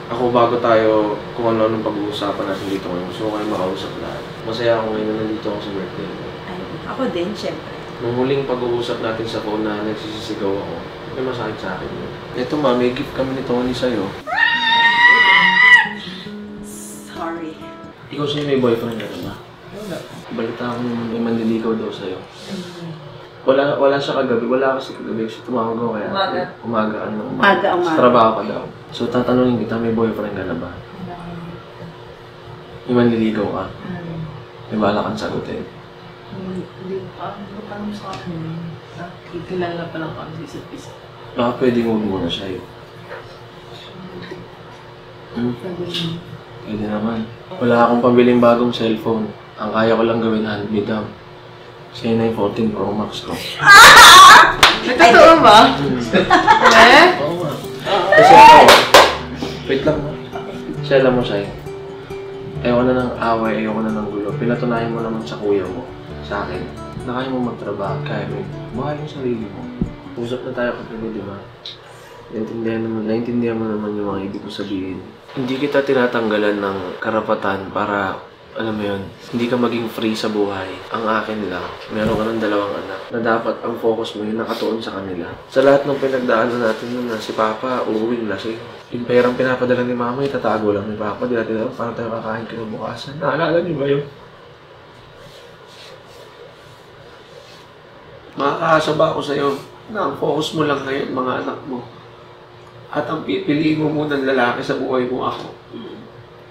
Ako bago tayo kung ano-anong pag-uusapan natin dito ngayon, gusto ko kayo makausap lahat. Masaya ako ngayon na nandito ako sa birthday mo. Ay, ako din, syempre. Nung huling pag-uusap natin sa phone na nagsisisigaw ako, may masakit sa akin yun. Ito ma, may gift kami ni Tony sa'yo. Sorry. Ikaw sa'yo may boyfriend na ba? Wala. Balita ko naman may manliligaw daw sa'yo. Wala siya kagabi, wala kasi kagabi kasi tumawag ako kaya umaga. Sa trabaho ka daw. So tatanungin kita, may boyfriend ka na ba? May manliligaw ka? May bala kang sagutin? Hindi pa naman sa akin. Kilala pa lang kami sa isa't isa. Baka pwedeng huwag muna siya yun. Pwede naman. Wala akong pabiling bagong cellphone. Ang kaya ko lang gawin hand me down. Sa'yo na yung 14 Pro Max ko. Totoo ba? Eh? Oo nga. Kasi ako, wait lang mo. Kasi alam mo sa'yo, ayoko na ng away, ayoko na ng gulo. Pinatunayan mo naman sa kuya mo, sa akin, na kaya mo magtrabaho, kaya mo mahal yung sarili mo. Usap na tayo kapag di ba? Naintindihan mo naman yung mga ibig ko sabihin. Hindi kita tinatanggalan ng karapatan para, alam mo yun, hindi ka maging free sa buhay. Ang akin lang, meron ka ng 2 anak na dapat ang focus mo yung nakatuon sa kanila. Sa lahat ng pinagdaanan natin nun na si Papa uuwing lasing. Yung perang pinapadala ni Mama, itatago lang ni Papa. Di natin alam, paano tayo kakain kinabukasan. Naalala niyo ba yun? Makakaasa ba ako sa'yo na ang focus mo lang ngayon, mga anak mo? At ang pipiliin mo muna ng lalaki sa buhay mo ako.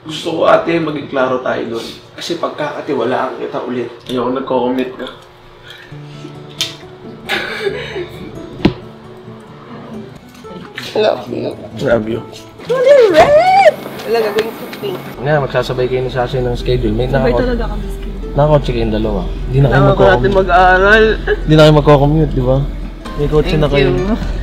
Gusto ko ate, maging klaro tayo doon. Kasi pagkakatiwalaan kita ulit. Ayoko nagko-commit ka. Love you. Love you. Holy red! Wala gagawin cooking. Nga, magsasabay kayo ni Sasha ng schedule. May Sabay talaga kami sa schedule. nakakotse kayong 2. Hindi na kayo Ako natin mag-aaral. Hindi na kayo magko-commute, di ba? May kotse na kayo. Thank you.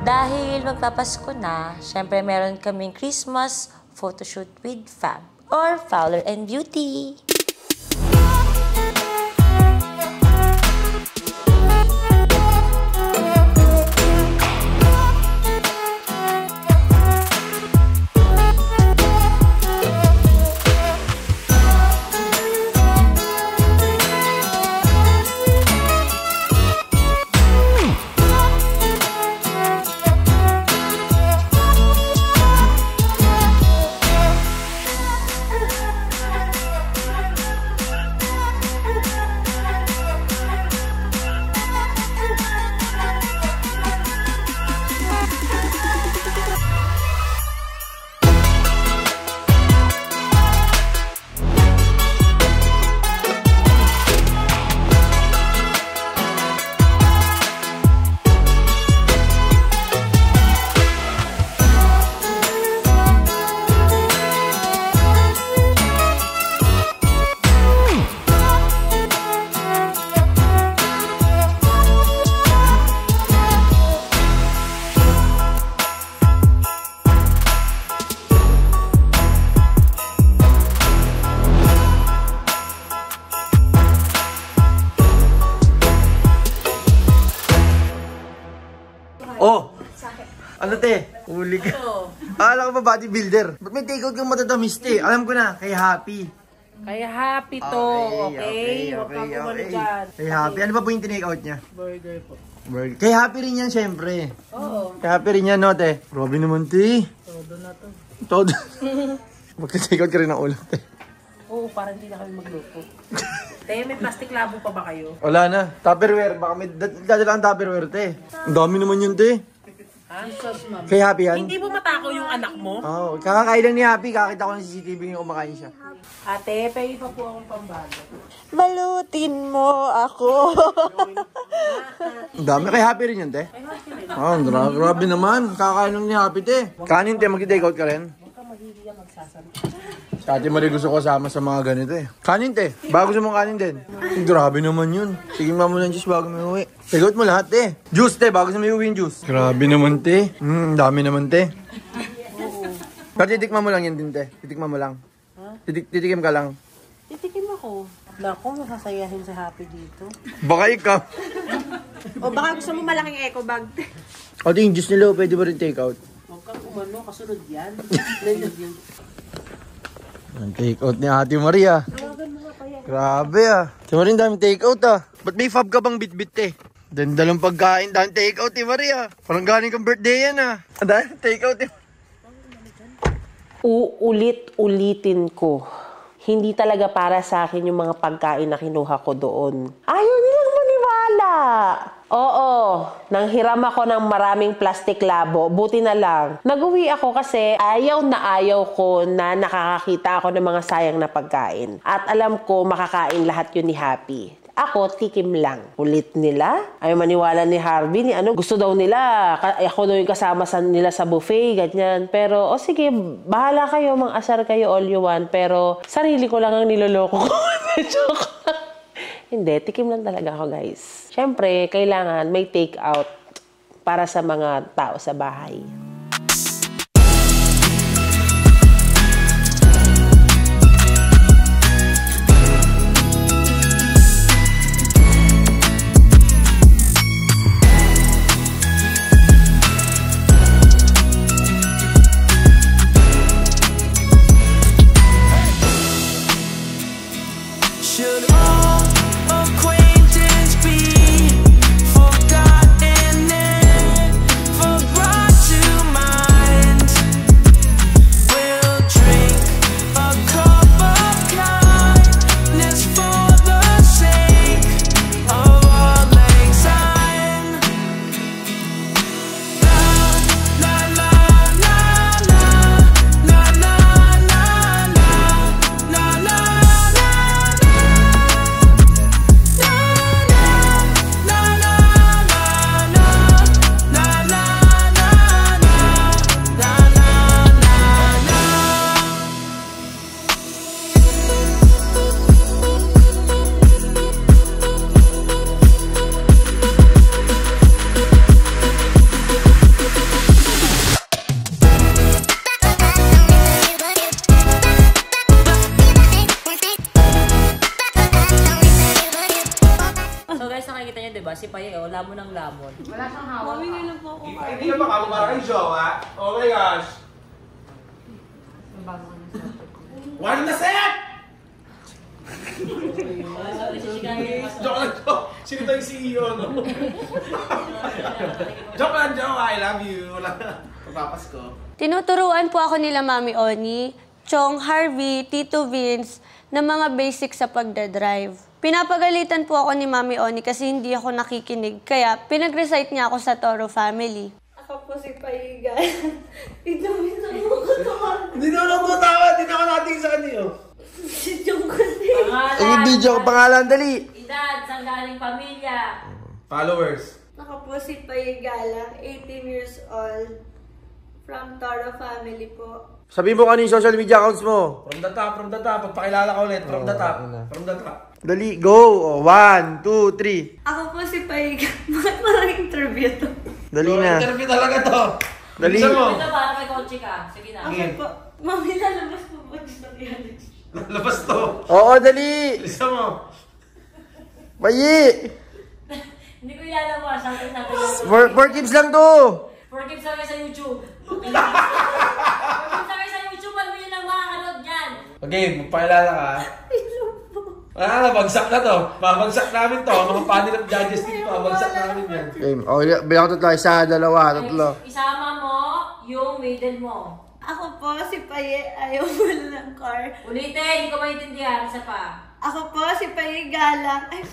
Dahil magpapasko na, syempre meron kaming Christmas photoshoot with Fab or Fowler and Beauty. Oh! Ano te? Huli ka. Akala ko ba bodybuilder? Ba't may take-out kang matatamis te? Alam ko na, kay Happy. Kaya happy to, okay? Huwag kang bumalik dyan. Kay Happy. Ano ba po yung tinake-out niya? Burger po. Burger. Kay Happy rin yan, syempre. Oo. Kay Happy rin yan, no te? Grabe naman te. Todo na to. Todo. Magka-take-out ka rin ng ulo te. Oo, parang hindi na kami magluto. Te, may plastic labo pa ba kayo? Wala na. Tupperware. Baka may dadala ang Tupperware te. Ang dami naman yun te. Ha? Sos, ma'am. Kay Happy yan? Hindi mo matakaw yung anak mo? Oo. Kakakain lang ni Happy. Kakita ko ng CCTV yung kumakain siya. Ate, pay pa po akong pambago. Balutin mo ako. Ang dami. Kay Happy rin yun te. Oh, grabe naman. Kakain lang ni Happy te. Kanin te, mag-take out ka rin. Huwag kang maghihiya magsasabi. Dati Marie gusto ko kasama sa mga ganito eh. Kanin te. Bago sa mga kanin din. Grabe naman yun. Sige nga muna ng juice bago may uwi. Take out mo lahat te. Juice te. Bago sa may uwi yung juice. Grabe naman te. Dami naman te. Pero titikman mo lang yan din, te. Titikman mo lang. Titikim ka lang. Titikim ako. Naku, masasayahin si Happy dito. Baka ikaw. O baka gusto mo malaking eco bag. O, yung juice nila, pwede ba rin take out? Huwag kang umano, kasunod yan. Ang take out ni Ate Maria. Grabe ah. Si Maria, daming take out ah. Ba't may fab ka bang bit-bit eh? Dandalang pagkain, daming take out ni Maria. Parang galing kang birthday yan ah. Ang daming take out eh. Uulit-ulitin ko. Hindi talaga para sa akin yung mga pagkain na kinuha ko doon. Ayaw nilang maniwala. Oo, nanghiram ako ng maraming plastic labo. Buti na lang. Nag-uwi ako kasi ayaw ko na nakakakita ako ng mga sayang na pagkain. At alam ko makakain lahat yun ni Happy. Ako, tikim lang. Ulit nila. Ayaw maniwala ni Harvey, ni ano. Gusto daw nila. Ako daw yung kasama nila sa buffet, ganyan. Pero, o sige, bahala kayo, mang-asar kayo all you want. Pero, sarili ko lang ang niloloko ko. Hindi, tikim lang talaga ako, guys. Siyempre, kailangan may take out para sa mga tao sa bahay. Should all acquaintance be forgotten and brought to mind? We'll drink a cup of kindness for the sake of all mankind. La la la la la la la la la la. So guys, nakikita niyo, diba? Si Paye, oh, lamon ng lamon. Wala siyang hawak. Mami, na lang po ako. Hindi ka ba para kayong jowa? Oh my gosh! One na set! Joke lang, joke. Sino tayo yung CEO, no? Joke lang, joke. I love you. Wala na. Papapasko. Tinuturuan po ako nila Mami Oni, Chong, Harvey, Tito Vince ng mga basic sa pagdadrive. Pinapagalitan po ako ni Mami Oni kasi hindi ako nakikinig. Kaya pinag-recite niya ako sa Toro Family. Ako po si Payiga. Ito minsan mo ko tumawa. Hindi na ako tatawa. Hindi na ako nating sa kanyo. Si Chong kasi. Hindi joke pangalan, dali. Edad, saan galing pamilya? Followers. Ako po si Payiga lang, 18 years old. From Toro Family po. Sabihin mo kanina yung social media accounts mo. From the top, from the top. Pagpakilala ka ulit. From the top. From the top. Dali, go. 1, 2, 3. Ako po si Payiga. Bakit parang interview to? Dali na. Interview talaga to. Dali. Bilisan mo. Ito, para may kotse ka. Sige na. Okay po. Mami, lalabas po ba gusto reality? Labas to. Oo, dali. Bilisan mo. Bayi. Hindi ko ilalabas. Sabi natin. 4 kids lang to. 4 kids sa YouTube. 4 kids sa YouTube. Ano yun ang makakanood yan? Okay, magpakilala ka. Bagsak na to. Babagsak namin to. Mga panel of judges dito. Babagsak namin yan. Okay, bilang ko tayo. 1, 2, 3. Isama mo yung middle mo. Ako po si Paye, ayaw mo ng car. Ulitin, hindi ko maintindihan. Isa pa. Ako po si Paye Galang. Ay,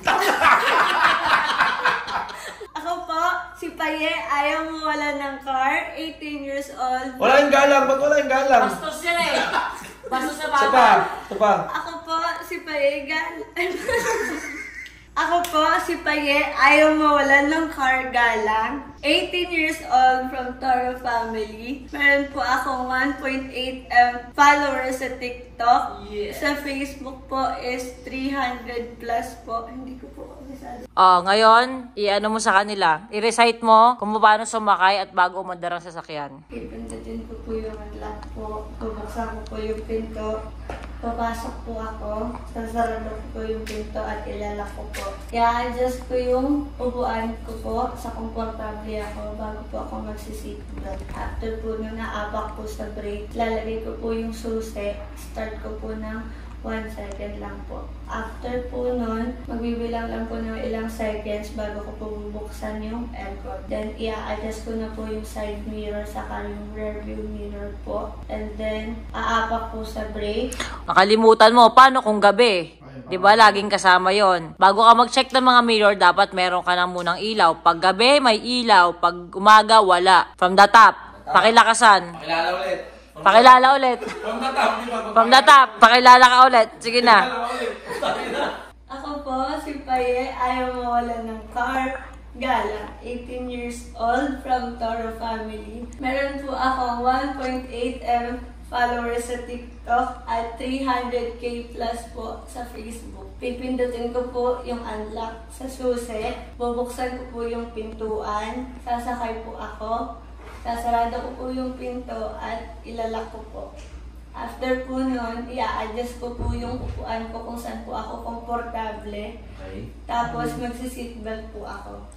ako po si Paye, ayaw mo wala ng car. 18 years old. Wala yung galang. Ba't wala yung galang? Bastos yan eh. Bastos na Isa pa. bata. Isa pa. Ako po si Paye Galang. Ako po si Paye, ayaw mawalan ng car Galang. 18 years old from Toro Family. Meron po akong 1.8M followers sa TikTok. Yeah. Sa Facebook po is 300 plus po. Hindi ko po kabisado. Oh, ngayon, i-ano mo sa kanila. I-recite mo kung paano sumakay at bago umandar ang sasakyan. Ipindutin ko po yung lock po. po, bubuksan ko po yung pinto. Papasok po ako, sasarado ko po yung pinto at ilalak ko po. I-adjust ko yung upuan ko po sa komportable ako bago po ako magsiseatbelt. After po nung naapak po sa brake, lalagay ko po yung susi, start ko po ng 1 second lang po. After po nun, magbibilang lang po ng ilang seconds bago ko po bubuksan yung aircon. Then, i-adjust ko na po yung side mirror saka yung rear view mirror po. And then, aapak po sa brake. Nakalimutan mo, paano kung gabi? Di ba laging kasama yon. Bago ka mag-check ng mga mirror, dapat meron ka na munang ilaw. Pag gabi, may ilaw. Pag umaga, wala. From the top, pakilakasan. Pakilala ulit. Pakilala ulit. From the top, di ba? From the top, pakilala ka ulit. Sige na. Ako po, si Paye, ayaw mawala ng car. Gala, 18 years old, from Toro family. Meron po akong 1.8M followers sa TikTok at 300k plus po sa Facebook. Pipindutin ko po yung unlock sa susi. Bubuksan ko po yung pintuan. Sasakay po ako. Sasarado ko po yung pinto at ilalak ko po. After po nun, i-adjust ko po yung upuan ko kung saan po ako komportable. Okay. Tapos magsi-seatbelt po ako.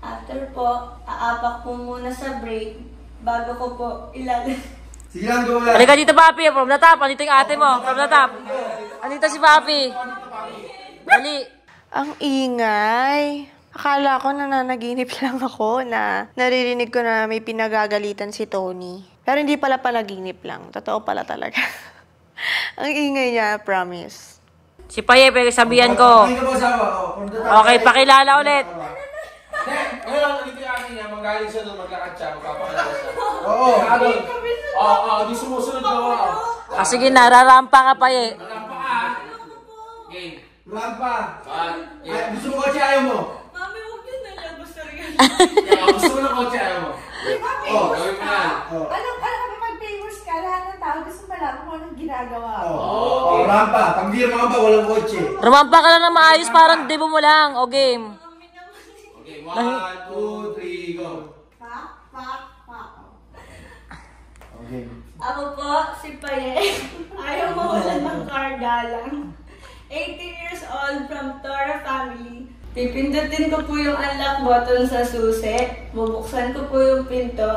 After po, aapak po muna sa brake bago ko po ilalak. Sige lang, go lang. Halika dito, Papi. From the top. Andito yung ate mo. From the top. Andito si Papi. Dali. Ang ingay. Akala ko nananaginip lang ako na naririnig ko na may pinagagalitan si Tony. Pero hindi pala panaginip lang. Totoo pala talaga. Ang ingay niya, promise. Si Paye, sabihan ko. Hindi ka ba asawa? Okay, pakilala ulit. Ngayon, dito yung akin niya, manggaling siya doon, maglakad siya, magpapakilala siya. Oo. Di sumusunod na ako. Sige na, rarampa ka, Paye. Rampa ka. Game. Rampa. Game. Ay, gusto mo kotse, ayaw mo? Mami, huwag yun na lang. Gusto rin. Gusto mo ng kotse, ayaw mo? Oo, gawin mo na. Ano kapag famous ka, lahat ng tao gusto malaman kung anong ginagawa mo. Oo. Rampa. Pag di rampa, walang kotse. Rumampa ka lang na maayos, parang debo mo lang. O game. Okay, 1, 2, 3, go. Okay. Ako po, si Paye. Ayaw mawala ng car galang. 18 years old, from Toro family. Pipindutin ko po yung unlock button sa susi. Bubuksan ko po yung pinto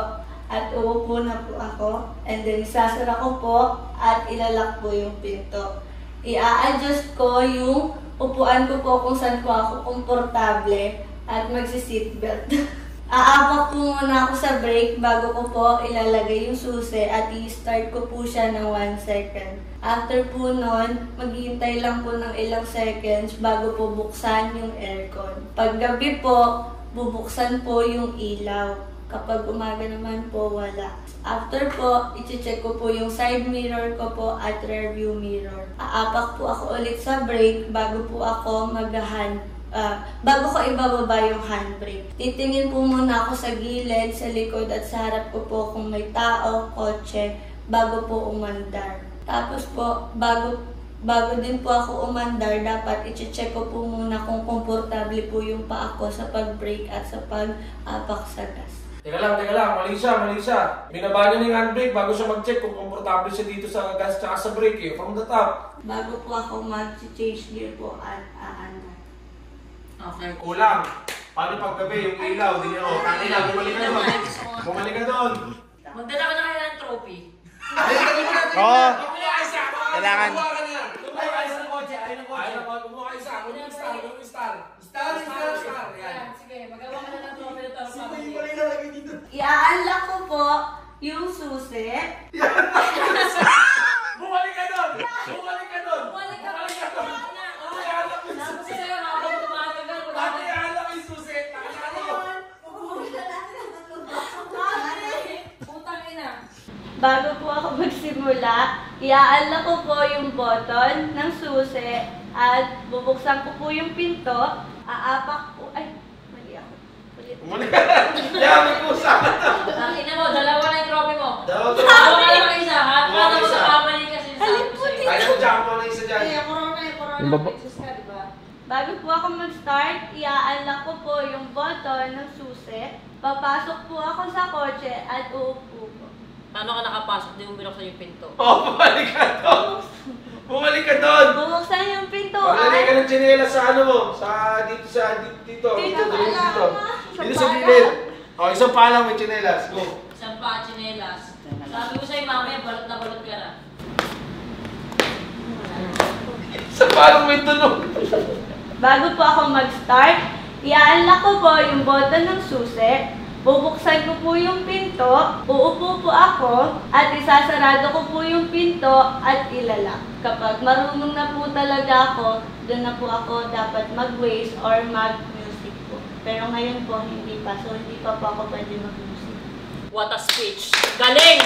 at uupo na po ako. And then sasara ko po at ilalak po yung pinto. I-adjust ko yung upuan ko po kung saan po ako komportable at magsi-seatbelt. Aapak po muna ako sa brake bago ko po ilalagay yung susi at i-start ko po siya ng 1 second. After po nun, maghihintay lang po ng ilang seconds bago po buksan yung aircon. Pag gabi po, bubuksan po yung ilaw. Kapag umaga naman po, wala. After po, i-check ko po yung side mirror ko po at rear view mirror. Aapak po ako ulit sa brake bago po ako bago ko ibababa yung handbrake. Titingin po muna ako sa gilid, sa likod at sa harap ko po kung may tao, kotse, bago po umandar. Tapos po, bago din po ako umandar, dapat i-check ko po muna kung komportable po yung paa ko sa pag-brake at sa pag-apak sa gas. Teka lang, mali siya. Binaba niya ng handbrake bago siya mag-check kung komportable siya dito sa gas tsaka sa brake eh. From the top. Bago po ako mag-change gear po at aandar. Okay. Kulang. Paano pag gabi yung ilaw? Di niya, tangin na, bumalik ka doon. Bumalik ka doon. Magdala ko na kayo ng trophy. Oo. Kailangan. Kumuha kayo sa kotse. Ayaw ng kotse. Kumuha kayo sa akin. Yung star. Star. Yan. Sige, magawa ka na ng trophy na I-unlock ko po yung susi. Bumalik ka doon. Bago po ako magsimula, i-unlock ko po yung button ng susi at bubuksan ko po yung pinto. Aapak po. Ay, mali ako. Bumalik ka doon. Yamin ko sa Ina mo, dalawa na yung trophy mo. Dalawa. Dalawa lang isa, ha? Para mo sa kamali kasi sabi ko sa'yo. Ayaw mo dyan. Mo na isa dyan. Corona. Exist ka, di ba? Bago po ako mag-start, i-unlock ko po yung button ng susi. Papasok po ako sa kotse at uupo po. Paano ka nakapasok? Di mo binuksan yung pinto. Bumalik ka doon! Bumalik ka doon! Bubuksan yung pinto. Maglalagay ka ng tsinelas sa ano mo? Dito. Dito sa gilid. Isang pa lang may tsinelas. Go. Isang pa, tsinelas. Sabi ko sa'yo, mamaya, balot na balot ka na. Isang pa lang may tunog. Bago po ako mag-start, i-unlock ko po yung button ng susi, bubuksan ko po yung pinto, uupo po ako, at isasarado ko po yung pinto at ilalak. Kapag marunong na po talaga ako, doon na po ako dapat mag-waste or mag-music po. Pero ngayon po, hindi pa. So, hindi pa po ako pwede mag-music. What a speech! Galing!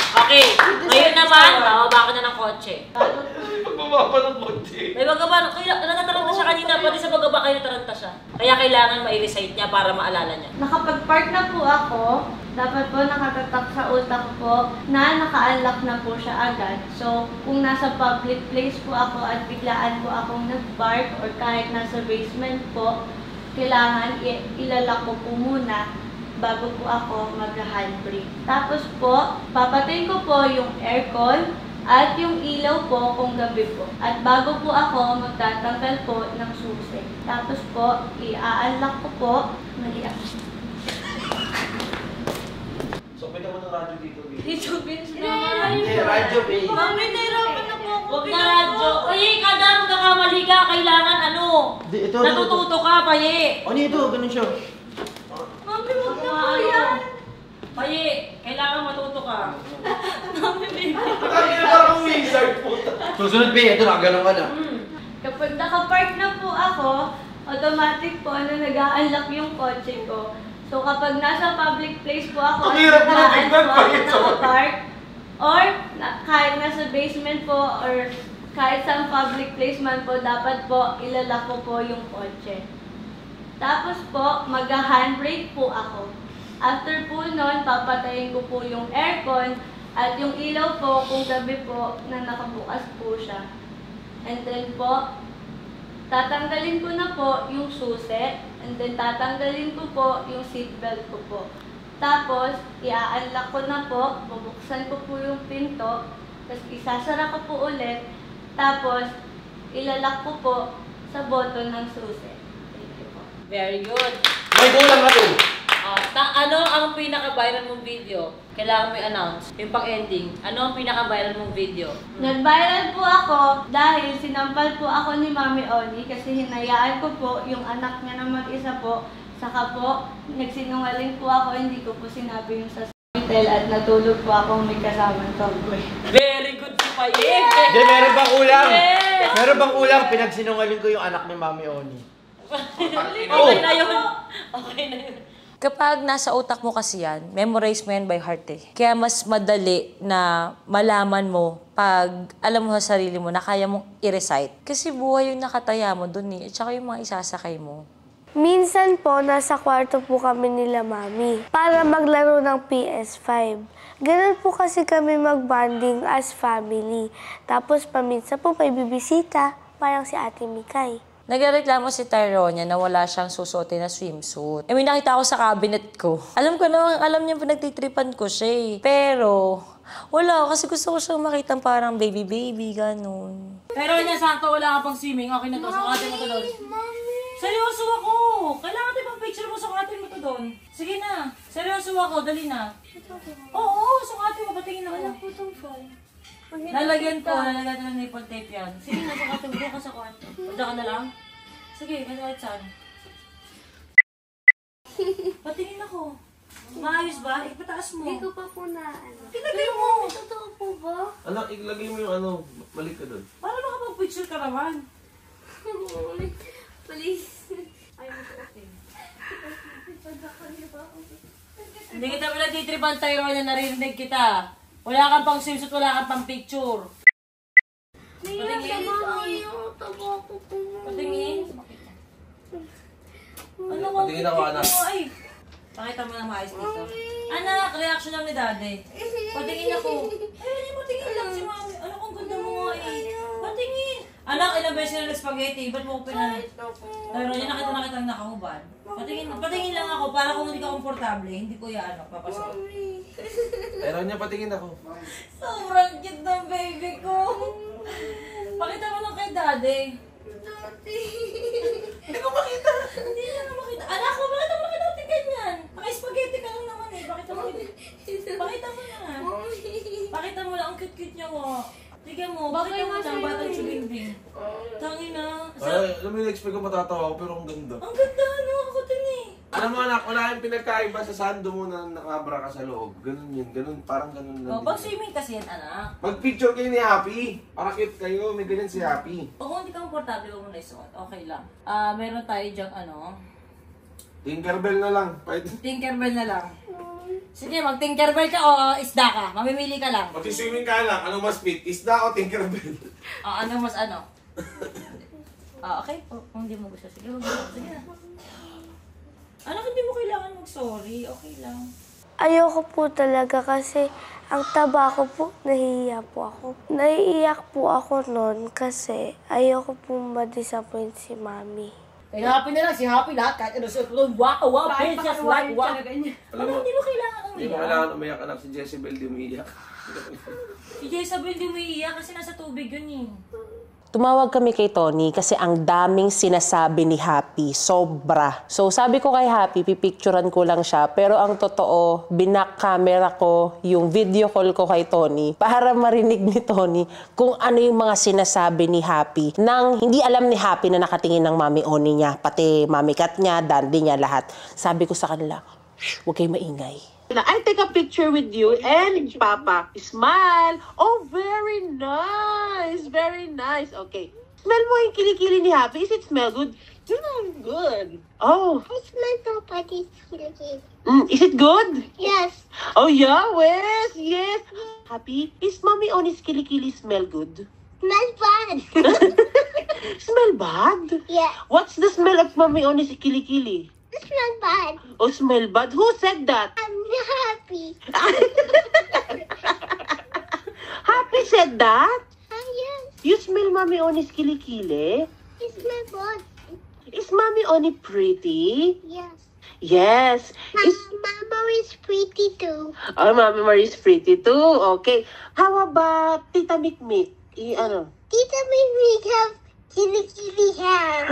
Okay, ngayon naman, bababa ka na ng kotse. Pagbaba pa ng kotse. May bagaba, natataranta siya kanina, pati sa bagaba kayo nataranta siya. Kaya kailangan ma-recite niya para maalala niya. Nakapag-park na po ako, dapat po nakatatak sa utak po na naka-unlock na po siya agad. So, kung nasa public place po ako at biglaan po akong nag-park or kahit nasa basement po, kailangan ilalak ko po muna bago po ako mag-handbrake. Tapos po, papatayin ko po yung aircon at yung ilaw po kung gabi po. At bago po ako magtatanggal po ng susi. Tapos po, i-unlock ko po. Mali ako. So, pwede mo ng radyo dito. Dito, Vince na. Hindi, radyo, babe. Mami, nahirapan na po ako. Huwag na radyo. Ay, kada magkakamali ka, kailangan ano? Natututo ka, Paye. Ano ito? Ganun siya. Mami, huwag na po yan. Paye, kailangan matuto ka. Mami, baby. Ang ina parang wizard po. Susunod, Be. Ito, nakagalong ka na. Kapag nakapark na po ako, automatic po na nag-a-unlock yung kotse ko. So kapag nasa public place po ako Ang hirap mo na tignan, po ako Paye, sa nakapark, or kahit nasa basement po, or kahit sa public place man po, dapat po ilalak ko po yung kotse. Tapos po, mag-handbrake po ako. After po nun, papatayin ko po yung aircon at yung ilaw po kung gabi po na nakabukas po siya. And then po, tatanggalin ko na po yung susi and then tatanggalin ko po yung seatbelt ko po. Tapos, i-unlock ko na po, bubuksan ko po yung pinto, tapos isasara ko po ulit, tapos ilalak ko po sa button ng susi. Thank you po. Very good. May kulang ka din. Ano ang pinaka-viral mong video? Kailangan mo i-announce. Yung pang-ending. Ano ang pinaka-viral mong video? Nag-viral po ako dahil sinampal po ako ni Mami Oni kasi hinayaan ko po yung anak niya na mag-isa po. Saka po, nagsinungaling po ako, hindi ko po sinabi yung sa hotel at natulog po akong may kasamang tomboy. Very good si Paye! Hindi, meron bang kulang? Yes! Meron bang kulang? Pinagsinungaling ko yung anak ni Mami Oni. Okay na yun. Okay na yun. Kapag nasa utak mo kasi yan, memorize mo yan by heart eh. Kaya mas madali na malaman mo pag alam mo sa sarili mo na kaya mong i-recite. Kasi buhay yung nakataya mo dun eh, at saka yung mga isasakay mo. Minsan po, nasa kwarto po kami nila Mami para maglaro ng PS5. Ganun po kasi kami mag-bonding as family. Tapos paminsan po may bibisita, parang si Ate Mikay. Nagreklamo si Tyronia na wala siyang susuotin na swimsuit. May nakita ako sa cabinet ko. Alam niya pinagtitripan ko siya eh. Pero, wala. Kasi gusto ko siyang makita parang baby, ganun. Tyronia, sakto wala ka pang swimming. Okay na to. Sukatin mo to doon. Seryoso ako. Kailangan tayo pang picture mo. Sukatin mo to doon. Sige na. Seryoso ako. Dali na. Oo, sukatin mo. Patingin ako. Wala po itong phone. Lalagyan ko ng nipple tape yan. Sige na, sukatin mo ka sa kwarto. Punta ka na lang? Sige, kahit saan. Patingin ako. Maayos ba? Ipataas mo. Hindi ko pa po na ano. Tinagay mo! Totoo po ba? Anak, ilagay mo yung ano, balik ka doon. Para makapag-picture ka naman. Please. Hindi kita pinagtitripan, Tyronia, naririnig kita. Wala kang pang swimsuit, wala kang pang picture. Patingin. Patingin. Ano ko? Patingin ako, anak. Ay! Pakita mo ng maayos dito. Anak, reaction lang ni Daddy. Patingin ako. Ay, hindi mo tingin lang si Mami. Ano kung ganda mo nga eh. Patingin. Anak, ilang beses ka na nag-spaghetti, ba't mo ko pinanay? Pero yan, nakita na kitang nakahubad. Patingin lang ako, para kung hindi ka komportable, hindi ko yan, papasok. Pero niya, patingin ako. Sobrang cute ng baby ko. Pakita mo lang kay daddy. Hindi ko makita. Hindi niya na makita. Anak ko, bakit naman ka natin ganyan? Naka-spaghetti ka lang naman eh. Pakita mo na. Pakita mo lang, ang cute-cute niya mo. Tignan mo, pakita mo lang, batang chubing-bing. Tangin na. Alam mo yung expect ko matatawa ako, pero ang ganda. Ang ganda, ano? Ako din eh. Alam mo anak, wala yung pinagkaiba sa sando mo na nakabra ka sa loob. Ganun yun, parang ganun lang. Pag swimming kasi yan, anak. Mag-picture kayo ni Happy. Para cute kayo, may ganyan si Happy. O kung hindi ka komportable, huwag mo na isuot. Okay lang. Meron tayo dyang Tinkerbell na lang. Tinkerbell na lang. Sige, mag-Tinkerbell ka o isda ka. Mamimili ka lang. Mag-swimming ka lang, ano mas fit? Isda o Tinkerbell? Ano mas ano? Okay, kung hindi mo gusto. Sige, sige na. Anak, hindi mo kailangan mag-sorry. Okay lang. Ayoko po talaga kasi ang taba ko po, nahihiya po ako. Naiiyak po ako noon kasi ayoko po ma-disappoint si Mami. Kaya happy na lang, si Happy lahat, kahit ano siya, wow, princess, wow. Alam, hindi mo kailangan umiyak. Hindi mo kailangan umiyak anak, si Jezebel di umiyak. Si Jezebel di umiiyak kasi nasa tubig yun eh. Tumawag kami kay Tony kasi ang daming sinasabi ni Happy. Sobra. So sabi ko kay Happy, pipicturan ko lang siya. Pero ang totoo, binak camera ko yung video call ko kay Tony para marinig ni Tony kung ano yung mga sinasabi ni Happy nang hindi alam ni Happy na nakatingin ng Mami Oni niya. Pati Mami Kat niya, Dandy niya, lahat. Sabi ko sa kanila, huwag kayo maingay. I take a picture with you and Papa. Smile. Oh, very nice. Very nice. Okay. Smell mo yung kilikili ni Happy. Is it smell good? Good. Oh. I smell Papa's kilikili. Is it good? Yes. Oh, yeah. Yes. Yes. Happy, is Mami Oni's kilikili smell good? Smells bad. Smell bad? Yeah. What's the smell of Mami Oni's kilikili? It smells bad. Oh, smell bad? Who said that? I'm happy. Happy said that? Yes. You smell Mami Oni's kilikili? It smells good. Is Mami Oni pretty? Yes. Yes. Mama is pretty too. Oh, Mami Marie is pretty too. Okay. How about Tita Mikmik? Ano? Tita Mimi have kilikili hair.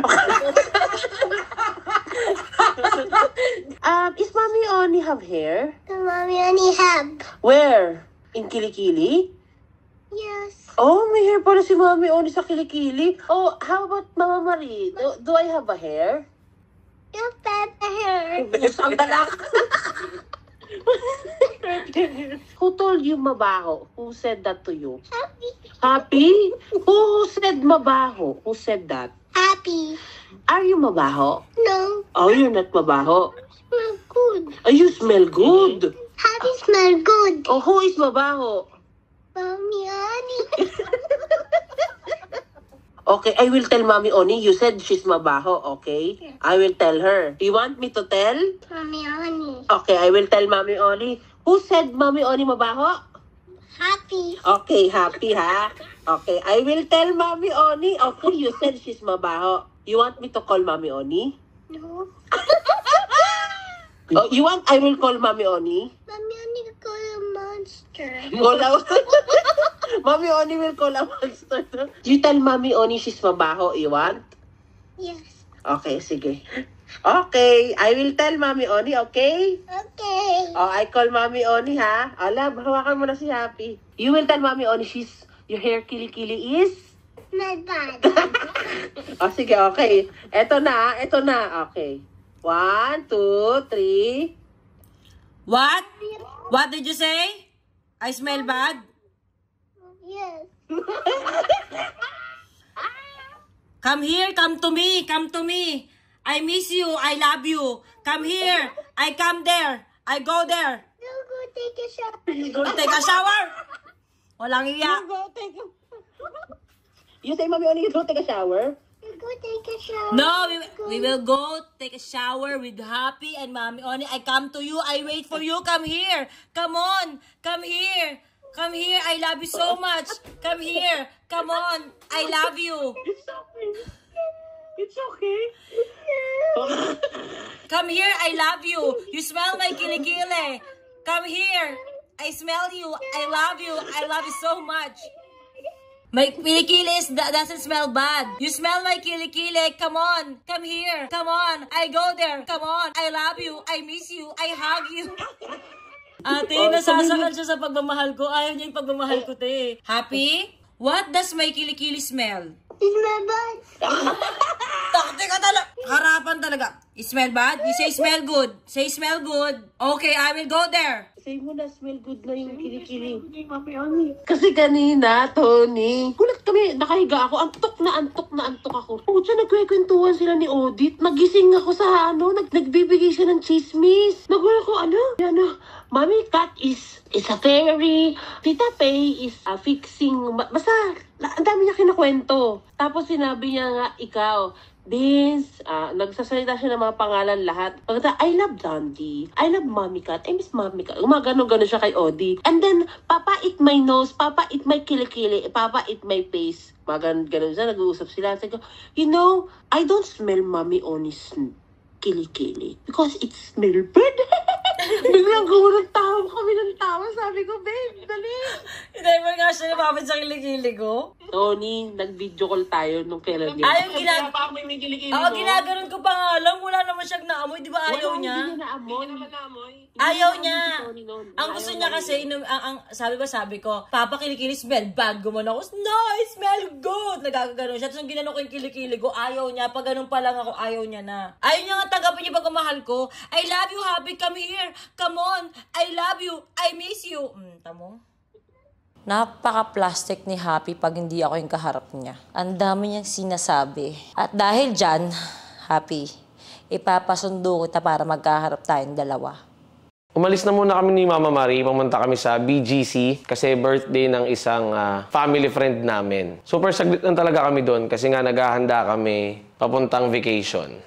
Is Mami Oni have hair? Mommy only have. Where? In kilikili? Yes. Oh, may hair pala si Mami Oni sa kilikili. Oh, how about Mama Marie? Do I have a hair? You have pepper hair. Ang dalak. Who told you mabaho? Who said that to you? Happy. Happy? Who said mabaho? Who said that? Happy. Are you mabaho? No. Oh, you're not mabaho. Smell good. Oh, you smell good. Happy smell good. Oh, who is mabaho? Mommy honey. Okay, I will tell Mami Oni. You said she's mabaho, okay? I will tell her. You want me to tell? Mommy honey. Okay, I will tell Mami Oni. Who said Mami Oni mabaho? Happy. Okay, Happy ha? Okay, I will tell Mami Oni. Okay, you said she's mabaho. You want me to call Mami Oni? No. Oh, you want I will call Mami Oni? Mommy honey call a monster. Call out. Mami Oni will call a monster. You tell Mami Oni she's mabaho. You want? Yes. Okay, sige. Okay, I will tell Mami Oni, okay? Okay. Oh, I call Mami Oni, ha? Ala, hawakan mo na si Happy. You will tell Mami Oni your hair kilikili is? Not bad. Oh, sige, okay. Eto na. Okay. 1, 2, 3. What? What did you say? I smell bad? Yes. Come here, come to me. I miss you, I love you. Come here, I come there, I go there. No, go take a shower. Go take a shower? Walang iya. You say, Mami Oni, you don't take a shower? You go take a shower. No, we will go take a shower with Happy and Mami Oni. I come to you, I wait for you. Come here. Come on, come here. Come here, I love you so much. Come here. Come on, I love you. It's okay. Come here, I love you. You smell my kilikili. Come here. I smell you. I love you. I love you so much. My kilikili doesn't smell bad. You smell my kilikili. Come on. Come here. Come on. I go there. Come on. I love you. I miss you. I hug you. Ate, nasasakal siya sa pagmamahal ko. Ayaw niya yung pagmamahal ko, te. Happy? What does my kilikili smell? It smell bad. Takti ka talaga. Harapan talaga. It smell bad? You say smell good. Say smell good. Okay, I will go there. Say mo na, smell good na yung kilikili. Kasi kanina, Tony, gulat kami, nakahiga ako, antok na antok ako. Pucha, nagkwekwentuhan sila ni Odit. Nagising ako sa nagbibigay siya ng chismis. Nagulat ko, Mommy Cat is a fairy. Tita Pay is fixing, basta, ang dami niya kinakwento. Tapos sinabi niya nga, ikaw, Vince, nagsasalita siya ng mga pangalan lahat. Pagkata, I love Dandy. I love Mommy Cat. I miss Mommy Cat. Gumagano-gano siya kay Odi. And then, Papa eat my nose. Papa eat my kilikili. Papa eat my face. Gumagano siya. Nag-uusap sila. Sabi ko, I don't smell Mommy Oni's kilikili because it smell bad. Biglang gumulong tawa kami ng tawa. Sabi ko, babe, dali. Hindi mo nga siya napapit sa kilikili ko. Tony, nag-video call tayo nung kailan yun. Ayaw ginaganon ko pa nga lang. Wala naman siyang naamoy. Di ba ayaw niya? Hindi na naamoy. Ayaw niya. Ang gusto niya kasi, sabi ko, Papa kilikili smell bad. Gumano ako, no, I smell good. Nagagano'n siya. Tapos nung ginano ko yung kilikili ko, ayaw niya. Pag ganun pa lang ako, ayaw niya na. Ayaw niya nga tanggapin yung pagmamahal ko. I love you, Happy. Come here. Come on. I love you. I miss you. Tamo? Napaka-plastic ni Happy pag hindi ako yung kaharap niya. Ang dami niyang sinasabi. At dahil dyan, Happy, ipapasundo kita para magkaharap tayong dalawa. Umalis na muna kami ni Mama Marie. Pumunta kami sa BGC kasi birthday ng isang family friend namin. Super saglit lang talaga kami doon kasi nga naghahanda kami papuntang vacation.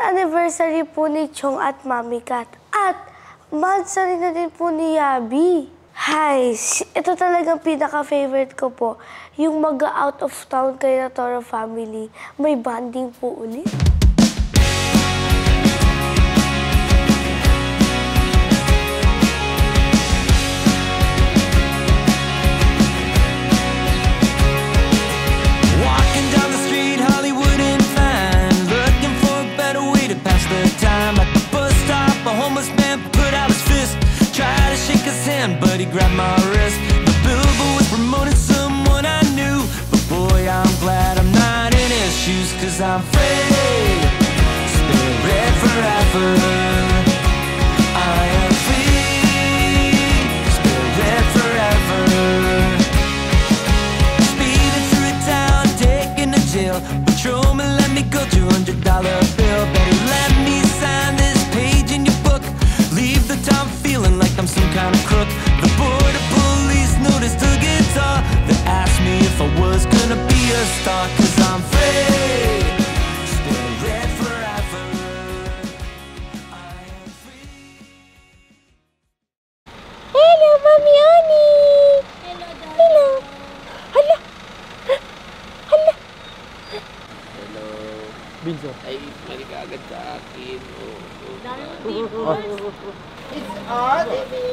Anniversary po ni Chong at Mami Cat. At monthsary na din po ni Yabi. Hi, ito talagang pinaka-favorite ko po. Yung mag-out of town kay na Toro family. May bonding po ulit. But he grabbed my wrist. The billboard was promoting someone I knew. But boy, I'm glad I'm not in his shoes. Cause I'm free, spirit forever. I am free, spirit forever. Speeding through town, taking a chill. Patrolman let me go, $200 bill. Better let me sign this page in your book. Leave the town feeling like I'm some kind of crook. The border police noticed the guitar. They asked me if I was gonna be a star. Cause I'm free, spirit forever. I am free. Hello, Mami Oni! Hello! Hala! Hala! Hello. Binso. Ay, mali ka agad sa akin. It's Adi!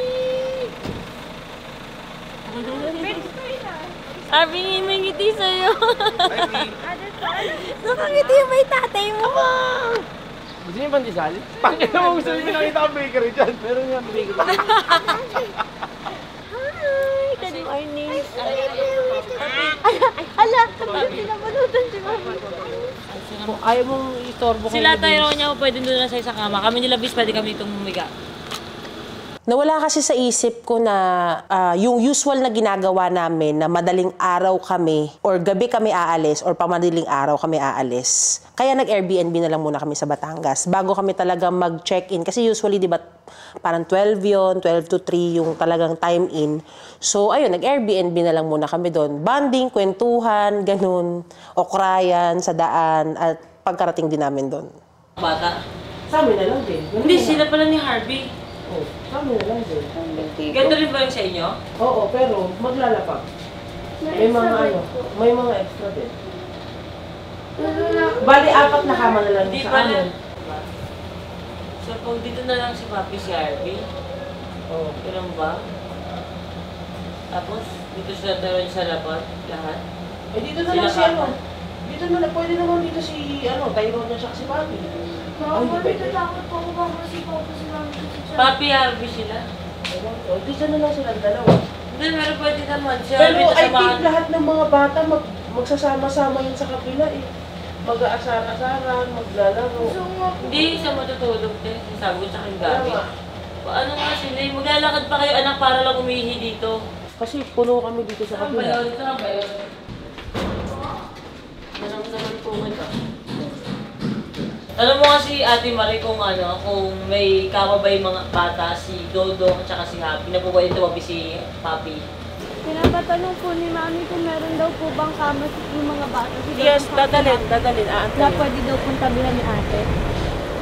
Sabi nga may ngiti sa'yo. Nakangiti yung may tatay mo. Gusto niyo yung pandesal? Pangin na mo gusto niyo pinakita ang bakery dyan. Meron nga bakery. Hi! Good morning! Ala! Pinabalutan si Mami. Ayaw mong istorbo Sila tayo niya pwede doon na sa isang kama. Kami nila bis pwede kami itong umiga. Nawala kasi sa isip ko na yung usual na ginagawa namin na madaling araw kami or gabi kami aalis or pamadaling araw kami aalis. Kaya nag-Airbnb na lang muna kami sa Batangas bago kami talaga mag-check-in. Kasi usually, di ba, parang 12 yon, 12 to 3 yung talagang time in. So, ayun, nag-Airbnb na lang muna kami doon. Banding, kwentuhan, ganun, okrayan, sa daan, at pagkarating din namin doon. Bata. Sa amin na lang din. Hindi, sila pala ni Harvey. Oh, sa amin na lang din. Ganito rin ba yung sa inyo? Oo, pero maglalapag. May mga extra din. Bali, 4 na kama na lang Hindi sa pala. amin. So, kung dito na lang si Papi, si Harvey. Oo. Ganun ba? Tapos, dito sila tayo sa lapat, lahat. Eh, dito na lang si Dito na lang, pwede naman dito si Tyrone niya siya si Papi. Mama, natatakot po ako baka si Papa sila kasi Papi, Harvey sila. O, dito na lang silang dalawa. Hindi, pero pwede naman. Si Pero Harvey, I think lahat ng mga bata magsasama-sama yun sa kabila eh. Mag-aasar-asaran, maglalaro. Hindi, isa matutulog din. Sabi ko sa akin gabi. Ano nga sila, maglalakad pa kayo anak para lang umihi dito. Kasi puno kami dito sa Saan ba kabila. yun? Saan ba yun? Tanong naman po ito. Alam mo kasi Ate Marie kung may kama ba yung mga bata, si Dodo at saka si Happy, na po pwede tumabi si Papi. Pinapatanong po ni Mami kung meron daw po bang kama yung mga bata. Yes, dadalhin. Na pwede daw pong tabihan ni ate.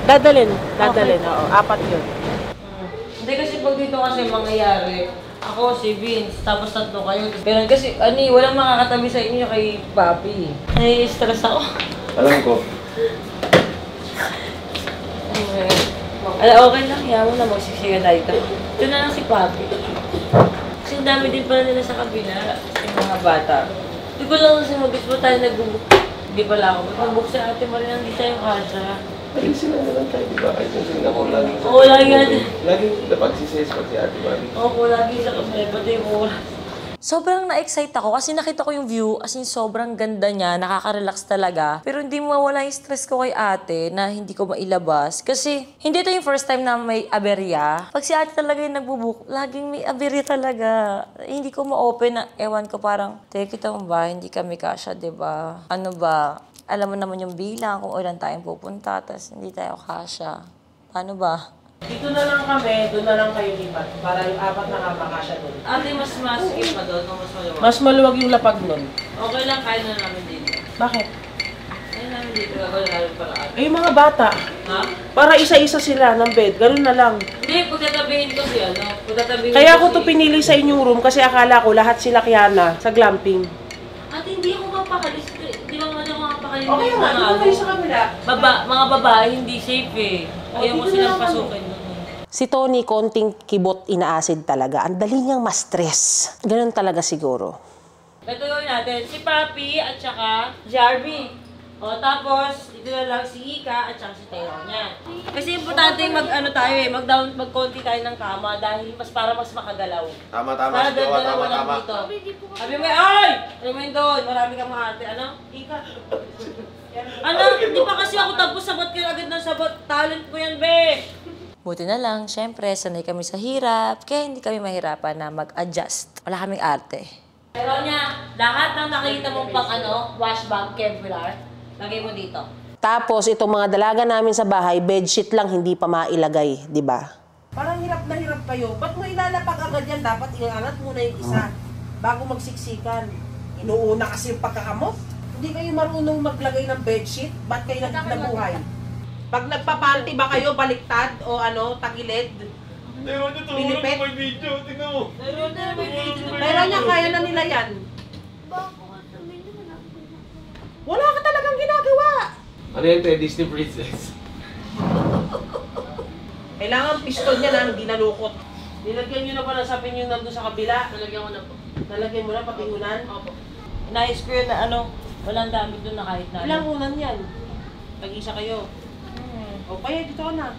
Dadalhin, Okay. oo. 4 yun. Hindi kasi pag dito kasi mangyayari, ako, si Vince, tapos 3 kayo. Pero kasi, walang makakatabi sa inyo kay Papi. Nai-stress ako. Alam ko. Okay lang, yaman na magsisiga tayo ito. Ito na lang si Papi. Kasi dami din pala nila sa kabila, yung mga bata. Hindi ko lang kasi mag-gusto tayo nagbubuk. Hindi pala ako. Magbubuk si Ate Marie, hindi tayo kasha. Alisin na lang tayo, di ba? Kahit yung sila ko lagi. Oo, lagi natin. Laging napagsisayas pag si Ate Marie. Oo, lagi sa kabila, pati yung oras. Sobrang na-excite ako kasi nakita ko yung view, as in sobrang ganda niya, nakaka-relax talaga. Pero hindi mawala yung stress ko kay ate na hindi ko mailabas. Kasi hindi ito yung first time na may aberya. Pag si ate talaga yung nagbubook, laging may aberya talaga. Hindi ko ma-open na, ewan ko parang, kita mo ba, hindi kami kasya, diba? Ano ba? Alam mo naman yung bilang kung ilan tayong pupunta, tapos hindi tayo kasya. Paano ba? Dito na lang kami, doon na lang kayo lipat. Para yung 4 na kama kasya doon. Ate, mas masikip pa doon, mas maluwag. Mas maluwag yung lapag nun. Okay lang, kaya na namin dito. Bakit? Kaya namin dito, gagawin namin para ate. Eh, yung mga bata. Ha? Para isa-isa sila ng bed. Ganun na lang. Hindi, pagtatabihin ko si pagtatabihin Kaya ko ako to pinili sa inyong room kasi akala ko lahat sila Kiana sa glamping. Ate, hindi ako mapakalis. Di ba ako mapakalis? Okay nga, dito kayo sa kabila. Mga babae, hindi safe eh. Ayaw ko silang pasukin. Si Tony, konting kibot inaasid talaga. Ang dali niyang ma-stress. Ganun talaga siguro. Ito gawin natin, si Papi at saka Jarvie. O tapos, ito na lang si Ika at saka si Tyrone niya. Kasi importante mag-konti tayo ng kama dahil para mas makagalaw. Tama, Para dalawa lang dito. Sabi mo, ay! Ano mo yun doon? Marami kang mga ate. Ano? Ika. Ano? Hindi pa kasi ako tapos sabat ka agad ng sabat. Talent ko yan, be! Buti na lang, syempre, sanay kami sa hirap, kaya hindi kami mahirapan na mag-adjust. Wala kaming arte. Pero niya, lahat ng nakikita mong wash bag, Kevlar, lagay mo dito. Tapos, itong mga dalaga namin sa bahay, bedsheet lang, hindi pa mailagay, di ba? Parang hirap na hirap kayo. Ba't mo ilalapag agad yan? Dapat iangat muna yung isa bago magsiksikan. Inuuna kasi yung pagkakamot. Hindi kayo marunong maglagay ng bedsheet? Ba't kayo nabuhay? Pag nagpapanty ba kayo, baliktad o tagilid? Pero ito, Pilipit? may video. Tingnan mo. Pero niya, kaya na nila yan. Wala ka talagang ginagawa. Ano yan, Disney Princess? Kailangan piston niya na, hindi nalukot. Nilagyan niyo na ba ng sapin yung nandun sa kabila? Nalagyan ko na po. Nalagyan mo na, patingunan? Opo. Inayos ko yun na walang damit doon na kahit na. Ilang unan yan? Tag-isa kayo. O, kaya dito ka na.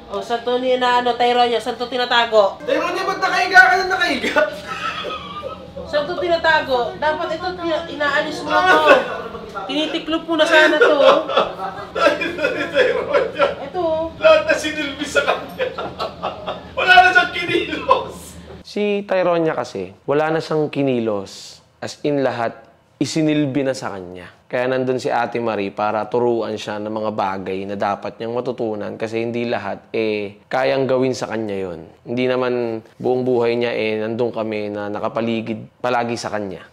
O, saan to niya na Tyrone niya? Saan to tinatago? Tyrone niya, ba't nakahiga ka na nakahiga? Saan to tinatago? Dapat ito, inaalis mo na to. Tinitiklop mo na sana to. Tyrone niya. Ito. Lahat na sinilbi sa kanya. kinilos. Si Tyronia kasi, wala na siyang kinilos. As in lahat, isinilbi na sa kanya. Kaya nandun si Ate Marie para turuan siya ng mga bagay na dapat niyang matutunan kasi hindi lahat kayang gawin sa kanya yon. Hindi naman buong buhay niya nandun kami na nakapaligid palagi sa kanya.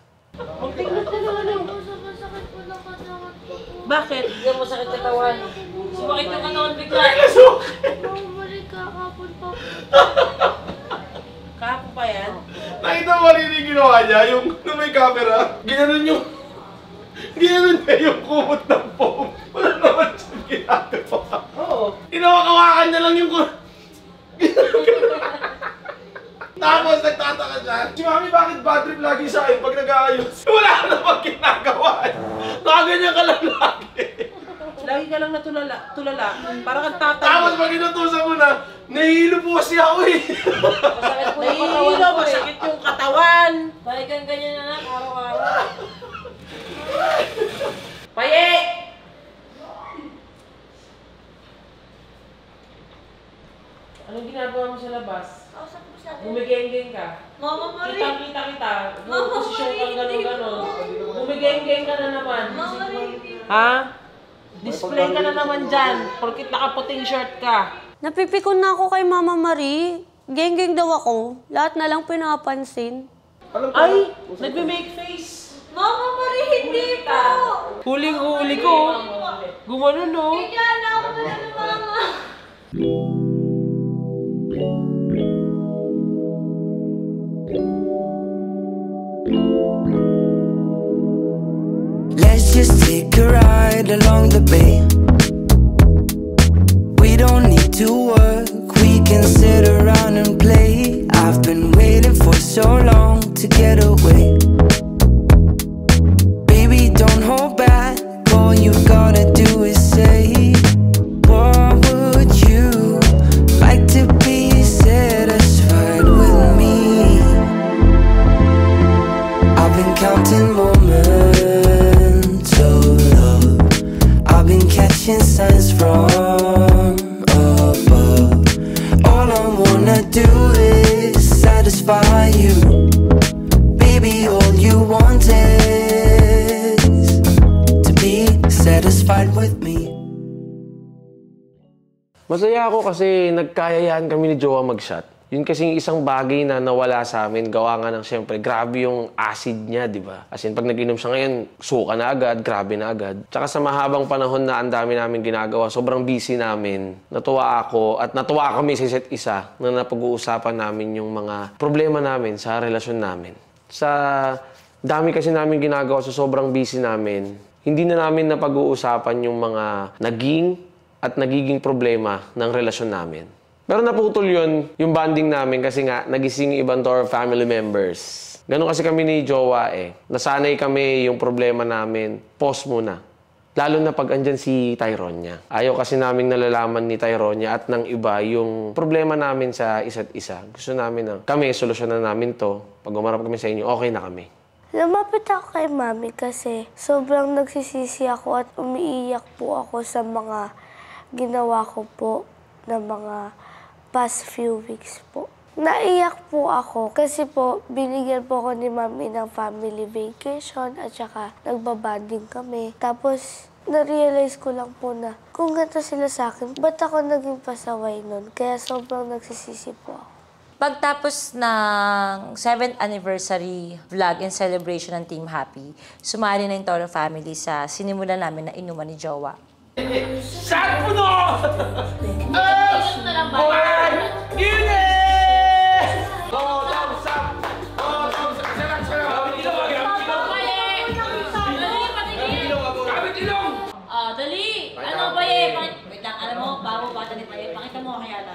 Bakit? Hindi mo sakit katawan. Sumakit yung katawan bigla. Kahapon pa yan? Nakita mo rin yung ginawa niya, yung may camera, ginanon niya yung kumot ng foam. Wala naman siyang ginagawa. Oo. Inawakawakan niya lang yung Tapos nagtataka siya. Si Mami, bakit bad trip lagi sa akin pag nag-aayos? Wala ka namang ginagawa. Nakaganyan ka lang lagi. Lagi ka lang natulala. Para kang tatay. Tapos pag inutusan mo na, nahihilo po kasi ako Nahihilo, masakit yung katawan. Balikan ganyan na lang, araw-araw. Paye! Anong ginagawa mo sa labas? Bumigeng-geng ka. Mama Marie! Kita kita. Posisyon kang gano'n-gano'n. Bumigeng-geng ka na naman. Ha? Display ka na naman dyan. Porkit nakaputing shirt ka. Napipikon na ako kay Mama Marie. Geng-geng daw ako. Lahat na lang pinapansin. Ay! Nagme-make face. Mama Marie, hindi po! Huling-huli ko. Gumano, no? Kaya na ako na ng mama. Let's just take a ride along the bay. We don't need to work, we can sit around and play. I've been waiting for so long to get away. Baby, don't hold back, all you gotta do is say, what would you like to be satisfied with me? I've been counting moments of love, I've been catching signs from above. All I wanna do is satisfy you. Baby, all you want is to be satisfied with me. Masaya ako kasi nagkayayaan kami ni Jowa mag-shot. Yun kasing isang bagay na nawala sa amin, gawa nga ng siyempre, grabe yung acid niya, di ba? As in, pag nag-inom siya ngayon, suka na agad, grabe na agad. Tsaka sa mahabang panahon na ang dami namin ginagawa, sobrang busy namin. Natuwa ako at natuwa kami sa isa't isa na napag-uusapan namin yung mga problema namin sa relasyon namin. Sa dami kasi namin ginagawa sa sobrang busy namin, hindi na namin napag-uusapan yung mga naging at nagiging problema ng relasyon namin. Pero naputol yun, yung bonding namin kasi nga nagising ibang to our family members. Ganun kasi kami ni Jowa Nasanay kami yung problema namin, pause muna. Lalo na pag andyan si Tyronia. Ayaw kasi naming nalalaman ni Tyronia at ng iba yung problema namin sa isa't isa. Gusto namin na kami, solusyonan namin to. Pag umarap kami sa inyo, okay na kami. Lumapit ako kay Mami kasi sobrang nagsisisi ako at umiiyak po ako sa mga ginawa ko po na mga past few weeks po. Naiyak po ako kasi po binigyan po ako ni Mami ng family vacation at saka nagbabanding kami. Tapos na-realize ko lang po na kung ganito sila sa akin, ba't ako naging pasaway nun? Kaya sobrang nagsisisi po ako. Pagtapos ng 7th anniversary vlog and celebration ng Team Happy, sumali na yung Toro family sa sinimulan namin na inuman ni Jowa. Saan po no? Dali! Ano ba wait lang, alam mo, bago bata ni Paye, pakita mo kaya na.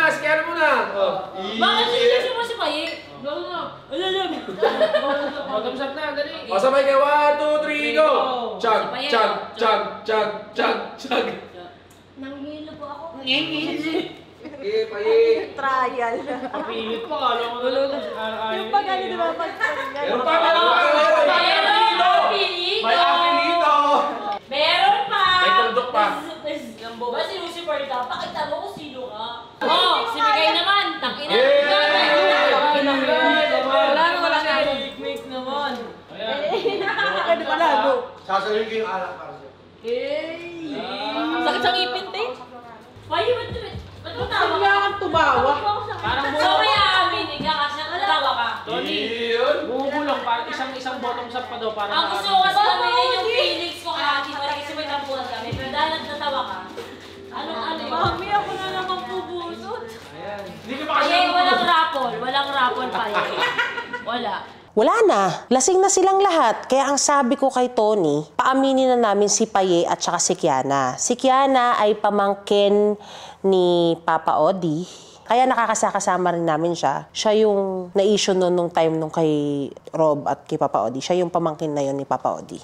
Skyan muna! Bakit sinusin mo si Paye? Gawin na. Alam. Mag-usap na, dali. O sabay kayo, 1, 2, 3, go! Chug, chug, chug, chug, chug, chug. Nanghilo po ako. Paye. Trial. Pilit pa, alam mo na. Yung pag-ano, di ba? Meron pa! May apelito! Meron pa! May tuldok pa. Ba si Lucifer ka? Pakita mo kung sino ka. Oh, si Migay naman. Tangina. Wala na. Make naman. Pwede pala, no? Sasaluhin ko yung alak para sa'yo. Sakit sa ngipin, te. Why you want to it? Ba't mo tawa Hindi kang tumawa. Parang so kaya aminin ka kasi natawa ka. Tony, bumubulong. Parang isang bottoms up pa daw. Ang gusto ko kasi aminin yung feelings ko kay Ate Marie kasi may tampuan kami. Pero dahil nagtatawa ka, ano? Mami, ako na naman pubusot. Hindi ka ba kasi Walang rapol pa yun. Wala. Wala na. Lasing na silang lahat. Kaya ang sabi ko kay Tony, paaminin na namin si Paye at saka si Kiana. Si Kiana ay pamangkin ni Papa Odi. Kaya nakakasama rin namin siya. Siya yung na-issue nung time nung kay Rob at kay Papa Odi. Siya yung pamangkin na yun ni Papa Odi.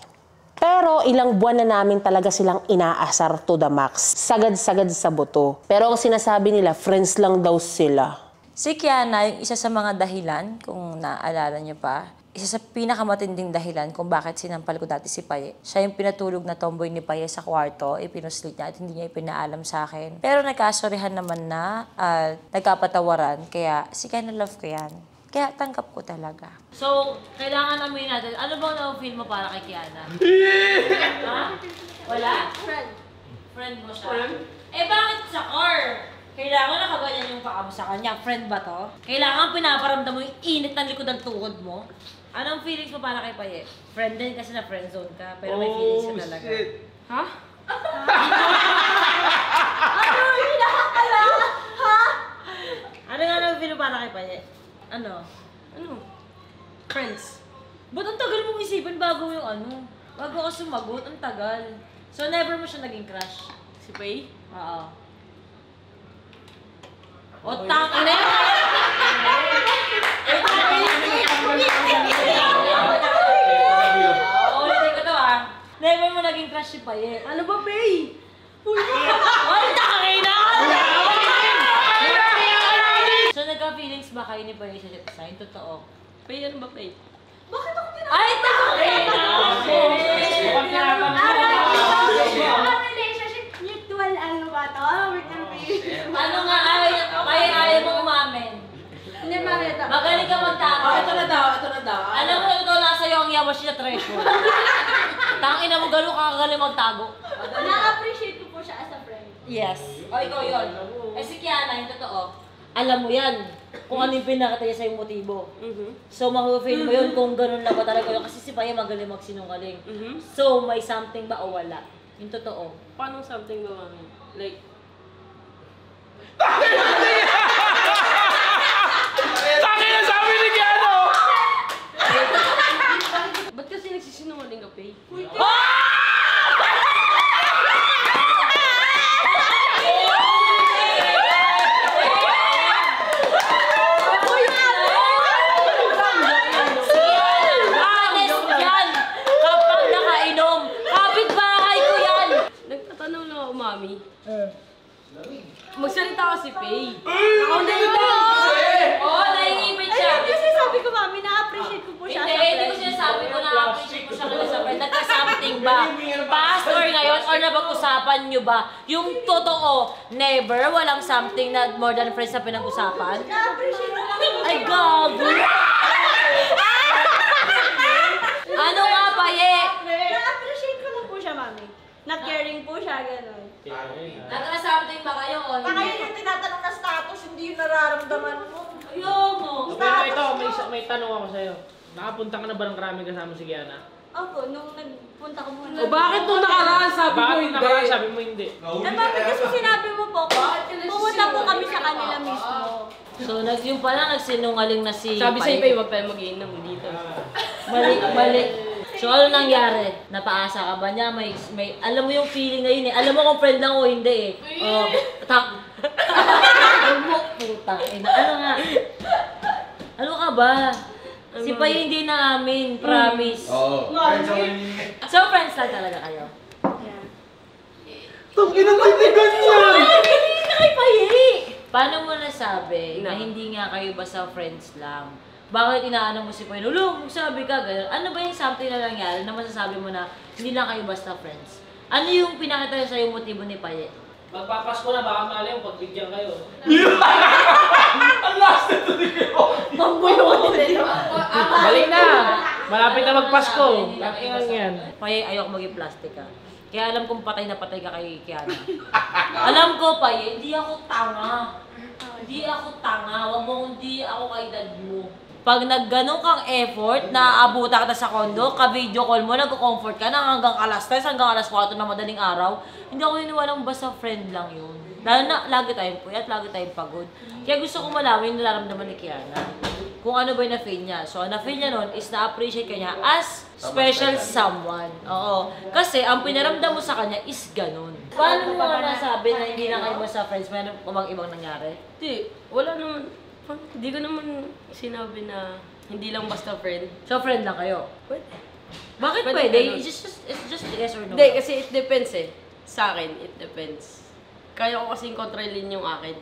Pero ilang buwan na namin talaga silang inaasar to the max. Sagad-sagad sa buto. Pero ang sinasabi nila, friends lang daw sila. Si Kiana, yung isa sa mga dahilan, kung naaalala niyo pa, isa sa pinakamatinding dahilan kung bakit sinampal ko dati si Paye. Siya yung pinatulog na tomboy ni Paye sa kwarto, ipinuslit niya at hindi niya ipinaalam sa akin. Pero nagkasorihan naman na at nagkapatawaran, kaya si Kiana love ko yan. Kaya tanggap ko talaga. So, kailangan namin natin, ano bang na-feel mo para kay Kiana? Ha? Wala? Friend mo siya? Eh bakit sa car? Kailangan nakaganyan yung paa mo sa kanya. Friend ba to? Kailangan pinaparamdam mo yung init ng likod ng tuhod mo? Anong feelings mo para kay Paye? Friend din kasi na friend zone ka, pero may feelings ka talaga. Shit. Ha? Ano? Hindi nakakala! Ha? Ano nga naman feel mo para kay Paye? Ano? Friends. Ba't ang tagal mong isipin bago yung ano? Bago ka sumagot, ang tagal. So never mo siya naging crush? Si Paye? Oo. O, tangin na yun! Ulitin ko to never mo naging crush si Paye. Ano ba, Paye? Ay, tangin na! So, nagka-feelings ba kayo ni Paye sa yung totoo? Paye, ano ba, Paye? Bakit ako tinatawag? Ay, tangin na! Relationship mutual, ano ba to? Ano nga, ayaw mo umamin. Hindi, bakit? Magaling ka magtago. Ito na daw. Alam mo, ito nasa iyo ang yawas niya treasure. Tangin na mo, gano'n ka kagaling magtago. Na-appreciate ko po siya as a friend. Yes. O, ikaw yun. Eh, si Kiana, yung totoo. Alam mo yan, kung ano yung pinakita niya sa'yo motibo. So, ma-feel mo yun kung gano'n lang ba talaga yun. Kasi si Paye magaling magsinungaling. So, may something ba o wala? Yung totoo. Paano something ba, mami? Like, Taki na sabi ni Kiano! Ba't kasi nagsisinungaling ka, Paye? Honest yan! Kapag nakainom, kapitbahay ko yan! Nagtatanong lang ako, mami. Magsalita kasi, Paye. Oo, naiingipin siya. Kasi sabi ko, mami, na-appreciate ko po siya as a Hindi friend. ko sinasabi ko na-appreciate ko siya kasi sa friend. Nagka-something ba? Past or ngayon or napag-usapan nyo ba? Yung totoo, never, walang something na more than friends na pinag-usapan? Na-appreciate ko lang. Ay, gago! Ano nga, Paye? Na-appreciate ko lang po siya, mami. Na-caring po siya, gano'n. Nagka-something ba kayo? Baka yun yung tinatanong na status, hindi yung nararamdaman mo. Ayaw mo. Pero ito, may tanong ako sa'yo. Nakapunta ka na ba ng Krami kasama si Kiana? Opo, nung nagpunta ko muna. O bakit nung nakaraan sabi mo hindi? Bakit sabi mo hindi? Eh, mami, kasi sinabi mo po, pumunta po kami sa kanila mismo. So, yung pala, nagsinungaling na si Sabi sa'yo, Paye. Paye, huwag tayo mag-iinom dito. Mali. So, ano nangyari? Napaasa ka ba niya? May, alam mo yung feeling na yun eh. Alam mo kung friend lang o hindi eh. Oh, putang ina. Ano nga? Ano ka ba? Si Paye hindi na amin, promise. Oo. So, friends lang talaga kayo? Tangin ang titigan niya! Hindi na kay Paye! Paano mo nasabi na hindi nga kayo basta friends lang? Bakit inaano mo si Paye? Ulo, magsabi ka, gano'n. Ano ba yung something na nangyari na masasabi mo na hindi lang kayo basta friends? Ano yung pinakita sa'yo motibo ni Paye? Magpapasko na, baka mali yung pagbigyan kayo. Ang last na ito Balik na! Malapit na magpasko. Ang yan. Paye, ayoko maging plastic ka. Kaya alam kong patay na patay ka kay Kiana. Alam ko, Paye, hindi ako tanga. Hindi ako tanga. Huwag mo hindi ako kaedad mo. Pag nagganong kang effort, naaabutan ka sa kondo, ka-video call mo, nag-comfort ka na hanggang alas 3, hanggang alas 4 na madaling araw, hindi ako niniwalang basta friend lang yun. Lalo na, lagi tayong puyat, lagi tayong pagod. Kaya gusto ko malaman yung nararamdaman ni Kiana. Kung ano ba yung na-feel niya. So, ang na-feel niya nun is na-appreciate ka niya as special someone. Oo. Kasi, ang pinaramdam mo sa kanya is ganun. Paano mo nga nasabi na hindi na kayo basta friends? Meron pa bang ibang nangyari? Hindi, wala naman. Hindi ko naman sinabi na hindi lang basta friend. So, friend lang kayo? Pwede. Bakit pwede? It's just yes or no? Hindi, kasi it depends eh. Sa akin, it depends. Kaya ko kasing kontrolin yung akin.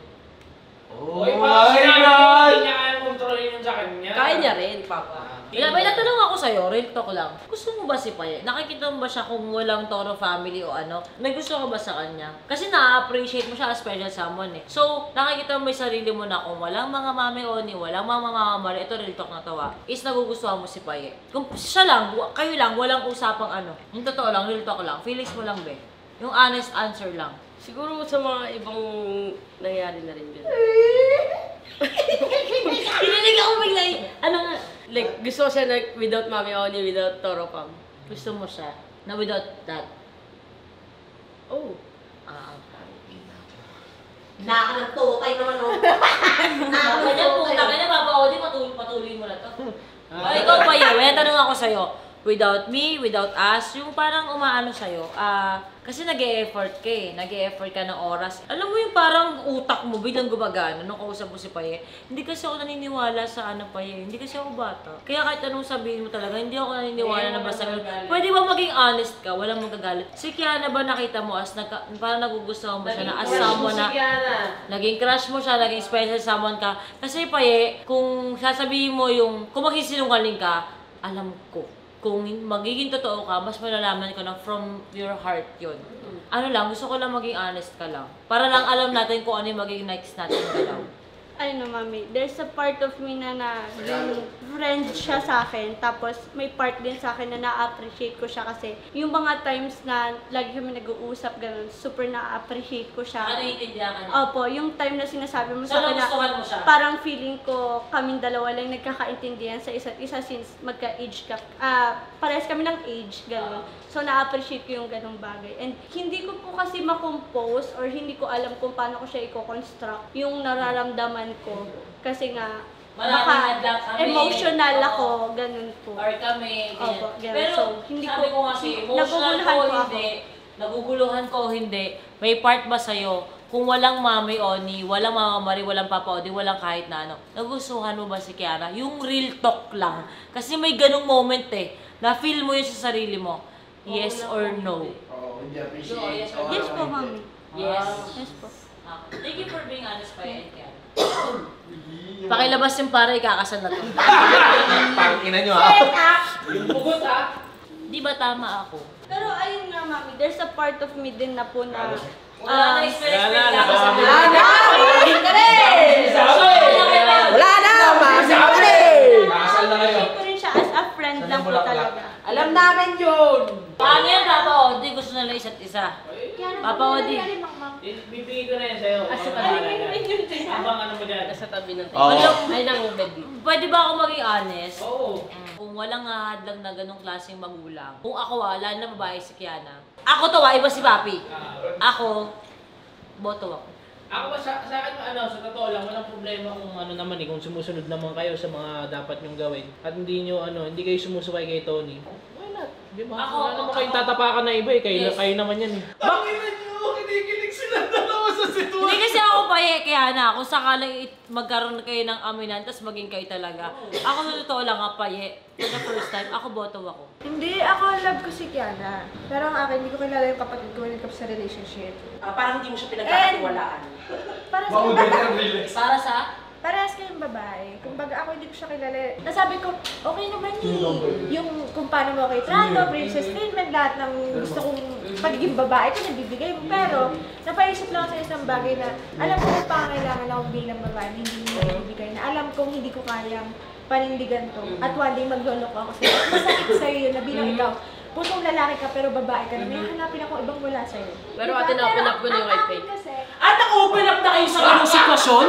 Oh my God! Hindi niya kaya kontrolin yung sa kanya. Kaya niya rin, Papa. May natanong ako sa'yo, real talk lang. Gusto mo ba si Paye? Nakikita mo ba siya kung walang Toro family o ano? May gusto ka ba sa kanya? Kasi na-appreciate mo siya as special someone eh. So, nakikita mo yung sarili mo na kung walang mga mami Oni, walang mga mama Mari, ito real talk na tawa, is nagugustuhan mo si Paye. Kung siya lang, kayo lang, walang usapang ano. Yung totoo lang, real talk lang, feelings mo lang be. Yung honest answer lang. Siguro sa mga ibang nangyari na rin gano'n. Pinilig ako bigla ano nga? Like, gusto ko siya na without Mami Oni, without Toro Fam. Gusto mo siya na without that? Oh. Nakakantutay naman o. Nakakanya puta ka na, Papa Odi, patuloy mo na to. Ikaw pa yun, may tanong ako sa'yo. Without me, without us, yung parang umaano sa'yo, kasi nag-e-effort ka eh, nag-e-effort ka ng oras. Alam mo yung parang utak mo biglang gumagana nung kausap mo si Paye. Hindi kasi ako naniniwala sa ano Paye, hindi kasi ako bata. Kaya kahit anong sabihin mo talaga, hindi ako naniniwala na basta pwede ba maging honest ka, walang magagalit. Si Kiana ba nakita mo as parang nagugustuhan mo siya na as someone na naging crush mo siya, naging special someone ka. Kasi Paye, kung sasabihin mo yung, kung magsisinungaling ka, alam ko. Kung magiging totoo ka, mas malalaman ko na from your heart yun. Ano lang, gusto ko lang maging honest ka lang. Para lang alam natin kung ano yung magiging next natin galaw. Ano, Mami, there's a part of me na friend siya sa akin, tapos may part din sa akin na na-appreciate ko siya kasi yung mga times na lagi kami nag-uusap, ganun, super na-appreciate ko siya. Ano yung intindihan ka niya? Opo, yung time na sinasabi mo So, sa akin na nagustuhan mo siya? parang feeling ko kaming dalawa lang nagkakaintindihan sa isa't isa since magka-age ka. Parehas kami ng age, ganun. So, na-appreciate ko yung ganung bagay. And hindi ko po kasi ma-compose or hindi ko alam kung paano ko siya i-construct yung nararamdaman ko. Kasi nga, baka emotional ako, ganun po. Or kami, ganyan. Opo, ganun. Pero So, hindi sabi ko kasi, emotional ko hindi, naguguluhan ko hindi, may part ba sa'yo, kung walang Mami Oni, walang Mama Mari, walang Papa Odi, walang kahit na ano, nagustuhan mo ba si Kiara? Yung real talk lang. Kasi may ganung moment eh, na-feel mo yun sa sarili mo. Yes or no? hindi appreciate. Yes po, Mami. Yes. Yes po. Thank you for being honest pa yan, Kiara. Pakilabas yung para ikakasal na to. Pangina nyo ha. Yung pugot Di ba tama ako? Pero ayun nga, Mami, there's a part of me din na po na Wala na experience ka sa Wala na! Wala na! Masabi ka rin! Kasal na kayo. ko rin siya as a friend lang po talaga. Alam namin yun! Paano yan, Papa Odi? Gusto nila isa't isa. Papa Odi. Bibigay ko na yan sa'yo. Habang ano mo dyan. Nasa tabi ng Oo. Ay, nang bed mo. Pwede ba ako maging honest? Oo. Kung walang hadlang na ganong klaseng magulang, kung ako lalo na babae si Kiana, ako to iba si Papi. Ako, boto ako. Ako sa akin, sa totoo lang, walang problema kung ano naman kung sumusunod naman kayo sa mga dapat nyong gawin. At hindi kayo sumusubay kay Tony. Why not? Di ba? Wala naman kayong tatapakan na iba kayo naman yan Bakit nyo? Kinikilig sila dalawa sa sitwasyon. Hindi kasi ako Kiana, kung sakaling magkaroon kayo ng aminan, tapos maging kayo talaga. Ako sa totoo lang Paye, for the first time, ako boto ako. Hindi, ako love ko si Kiana. Pero ang akin, hindi ko kilala yung kapatid ko when it comes sa relationship. Parang hindi mo siya pinagkakatiwalaan. Para sa Maudit ang relax. Para sa? parehas kayong babae. Kumbaga ako hindi ko siya kilala. Nasabi ko, okay naman yung kung paano mo kay trato, princess treatment, lahat ng gusto kong pagiging babae ko, nabibigay mo. Pero, napaisip lang sa isang bagay na alam ko kung pangangailangan ako bilang babae, hindi mo nabibigay na alam kong hindi ko kayang panindigan to. At one day magloloko ako sa'yo. Masakit sa'yo yun na bilang ikaw. Pusong lalaki ka pero babae ka na. May hanapin ako ibang wala sa'yo. Pero ate, na-open up ko na yung kay Faye. At na-open up na kayo sa ganung sitwasyon?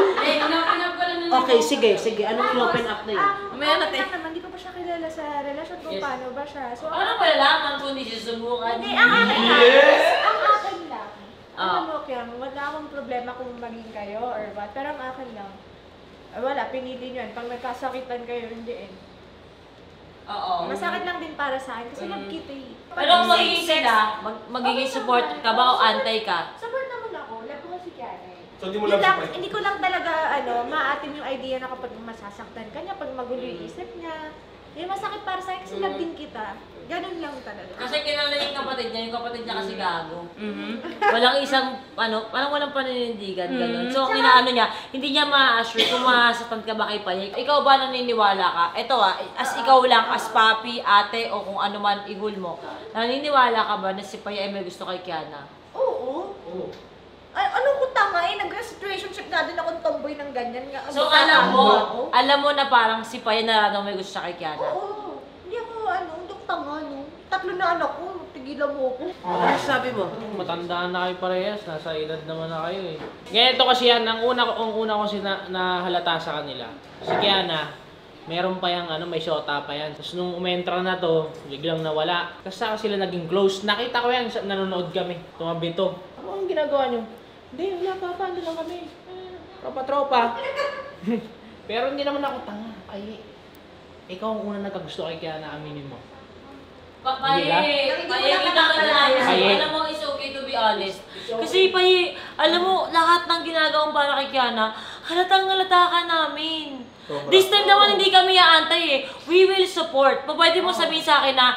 Na-open up ko na nun. Okay, sige. Anong in-open up na yun? Mamaya natin. Naman, hindi ko pa siya kilala sa relasyon kung paano ba siya. So, Ano malalaman kung hindi siya subukan? hindi, ang akin lang. Ang akin lang. Alam mo, Kiam, wala akong problema kung maging kayo or what. Pero ang akin lang. Wala, pinili nyo yan. Pag nagkasakitan kayo, hindi eh. Oo. Masakit lang din para sa akin kasi nagkita eh. Pero kung magiging sila, magiging support ka ba o antay ka? Support naman ako. Love ko si Kiana eh. So, hindi mo Yun lang lang, support? hindi ko lang talaga, maatim yung idea na kapag masasaktan ka niya, pag magulo yung isip niya, masakit para sa akin kasi love din kita. Ganun lang talaga. Kasi kilala yung kapatid niya kasi gago. Walang isang, parang walang paninindigan, gano'n. So, kinaano niya, hindi niya ma-assure kung masasaktan ka ba kay Paye. Ikaw ba naniniwala ka? Ito as ikaw lang, as papi, ate, o kung ano man ihul mo, naniniwala ka ba na si Paye ay may gusto kay Kiana? Oo. Ay, ano ko tanga eh, nag-situationship na din akong tomboy ng ganyan nga. So, alam mo na parang si Paye naramdaman may gusto siya kay Kiana? Oo. Hindi ako, tanga, no? 3 na anak ko, tigilan mo ako. Ano sabi mo? Matandaan na kayo parehas, nasa edad naman na kayo eh. Ganito kasi yan, ang una ko nahalata sa kanila. Si Kiana, meron pa yung may shota pa yan. Tapos nung umentra na to, biglang nawala. Kasi saka sila naging close. Nakita ko yan, nanonood kami. Tumabi to. Ano ang ginagawa nyo? Hindi, wala pa, paano lang kami. Tropa-tropa. Pero hindi naman ako tanga. Ay, ikaw ang una nagkagusto kay Kiana, aminin mo. Paye, kita ka na. Alam mo, it's okay to be honest. Kasi Paye, alam mo, lahat ng ginagawang para kay Kiana, halata ka namin. This time naman hindi kami aantay eh. We will support. Pwede mo sabihin sa akin na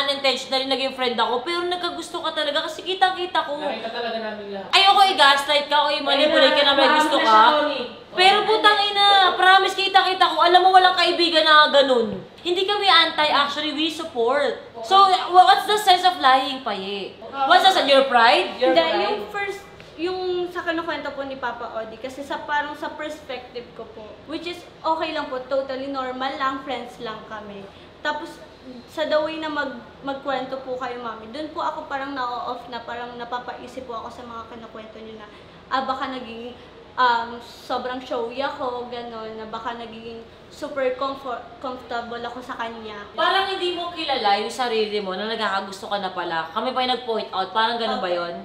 unintentionally naging friend ako, pero nagkagusto ka talaga kasi kitang-kita ko. Nakita talaga namin lahat. Ayoko i-gaslight ka o i-manipulate ka na may gusto ka. Pero putang ina, promise kitang-kita ko, alam mo walang kaibigan na ganun. Hindi kami anti, actually we support. So, what's the sense of lying, Paye? What's that, your pride? Hindi, yung first, yung sa kinukwento po ni Papa Odi, kasi parang sa perspective ko po, which is okay lang po, totally normal lang, friends lang kami. Tapos, sa the way na magkwento po kayo, Mami, dun po ako parang na-off na, parang napapaisip po ako sa mga kinukwento niyo na, baka naging sobrang showy ako, gano'n, na baka naging super comfortable ako sa kanya. Parang hindi mo kilala yung sarili mo na nagkakagusto ka na pala. Kami pa yung nag-point out, parang gano'n ba yun?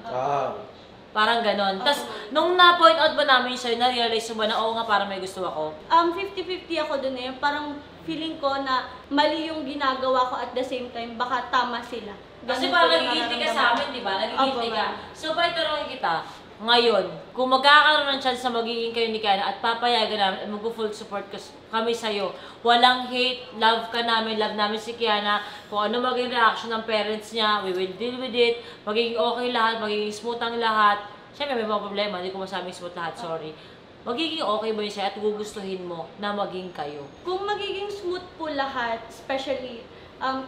Parang gano'n. Tapos, nung na-point out ba namin sa'yo, na-realize mo ba na, oo nga, parang may gusto ako? 50-50 ako dun eh. Parang feeling ko na mali yung ginagawa ko at the same time, baka tama sila. Kasi parang nagigilty ka sa amin, di ba? Nagigilty ka. So, bakit tanongin kita, ngayon, kung magkakaroon ng chance na magiging kayo ni Kiana at papayagan namin at mag-full support kami sa'yo, walang hate, love ka namin, love namin si Kiana, kung ano maging reaction ng parents niya, we will deal with it, magiging okay lahat, magiging smooth ang lahat. Siyempre may mga problema, hindi ko masabing smooth lahat, sorry. Magiging okay ba yun sa'yo at gugustuhin mo na maging kayo? Kung magiging smooth po lahat, especially,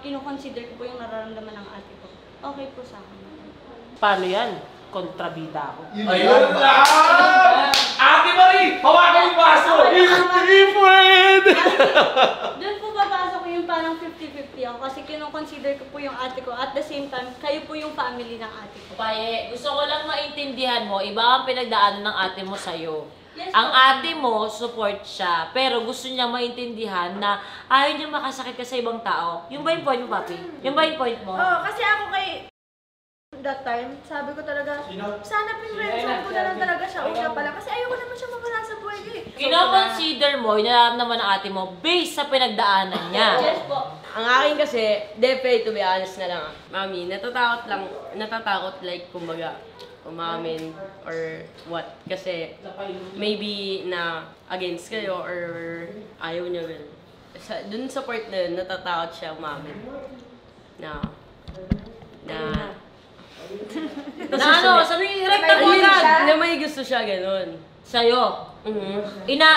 kinukonsider ko po yung nararamdaman ng ate ko, okay po sa akin. Paano yan? Kontrabida ako. Ayun lang! Ate Marie! Hawakan yung baso! Hindi pwede! Doon po papasok yung parang 50-50 ako kasi kinukonsider ko po yung ate ko at the same time, kayo po yung family ng ate ko. Paye, gusto ko lang maintindihan mo, iba ang pinagdaanan ng ate mo sa'yo. Yes, ang ate mo, support siya, pero gusto niya maintindihan na ayaw niya makasakit ka sa ibang tao. Yung ba yung point mo, Papi? Yung ba yung point mo? Oo, kasi ako kay that time, sabi ko talaga, sana pinrensyon ko na lang talaga siya una pala kasi ayoko naman siya mawala sa buhay ko eh. Kino-consider mo, yung naman ng ate mo, based sa pinagdaanan niya. Yes po. Ang akin kasi, to be honest na lang. Mami, natatakot like, kumbaga, umamin or what. Kasi, maybe na against kayo or ayaw niyo rin. Dun sa part na yun, natatakot siya umamin. Na ano, sabihin, rekta mo agad. Na may gusto siya, ganun. Sa'yo.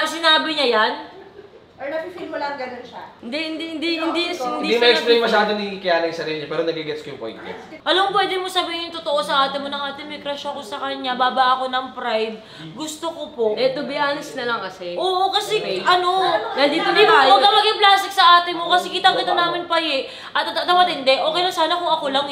Sinabi niya yan? Or nafe-feel mo lang ganun siya? Hindi ma-explain masyado ni Kiana yung sarili niya, pero nagigets ko yung point niya. Alam, pwede mo sabihin yung totoo sa ate mo na ate, may crush ako sa kanya, baba ako ng pride. Gusto ko po. To be honest na lang kasi. Oo, kasi Nandito na hindi mo, tayo. huwag ka maging plastic sa ate mo kasi kitang-kita namin pa At hindi, okay lang sana kung ako lang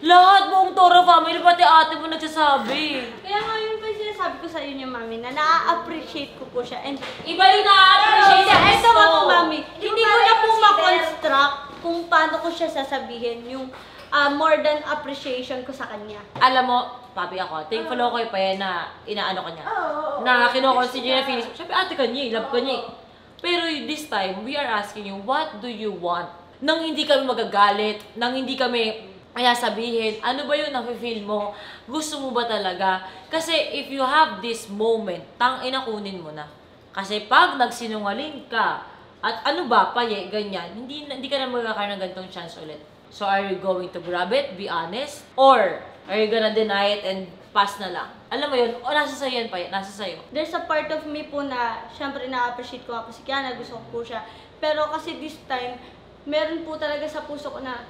Lahat buong Toro family, pati ate mo nagsasabi. Kaya nga yun pa yung sinasabi ko sa inyo, Mami, na na-appreciate ko po siya. And Iba yung na-appreciate sa ito nga po, gusto. Mami, hindi ko na po ma-construct kung paano ko siya sasabihin yung more than appreciation ko sa kanya. Alam mo, papi ako, thankful ako kay Paye na inaano ka niya. Na kinoconsider niya feelings. Siyempre, ate ka niya, love ka niya. Pero this time, we are asking you, what do you want? Nang hindi kami magagalit, nang hindi kami kaya sabihin, ano ba yung nafe-feel mo? Gusto mo ba talaga? Kasi if you have this moment, tang-ina kunin mo na. Kasi pag nagsinungaling ka, at ano ba, Paye, ganyan, hindi ka na magkakaroon ng ganitong chance ulit. So are you going to grab it, be honest? Or are you gonna deny it and pass na lang? Alam mo yun, nasa sa'yo yan, Paye, nasa sa'yo. There's a part of me po na, syempre na-appreciate ko nga po si Kiana, gusto ko po siya. Pero kasi this time, meron po talaga sa puso ko na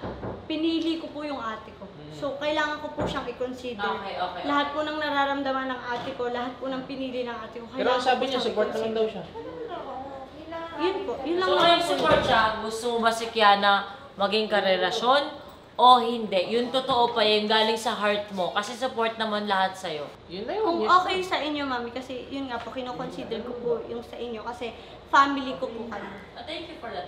pinili ko po yung ate ko. So, kailangan ko po siyang i-consider. Okay. Lahat po ng nararamdaman ng ate ko, lahat po ng pinili ng ate ko. Pero ang sabi niya, support naman daw siya. Yun po, yun lang So, naman ngayon support siya, gusto mo ba si Kiana maging karelasyon o hindi? Yung totoo pa yung galing sa heart mo kasi support naman lahat sa'yo. Yun na yun. Kung okay sa inyo, Mami, kasi yun nga po, kino-consider ko po yung sa inyo kasi family ko po kayo. Thank you for that.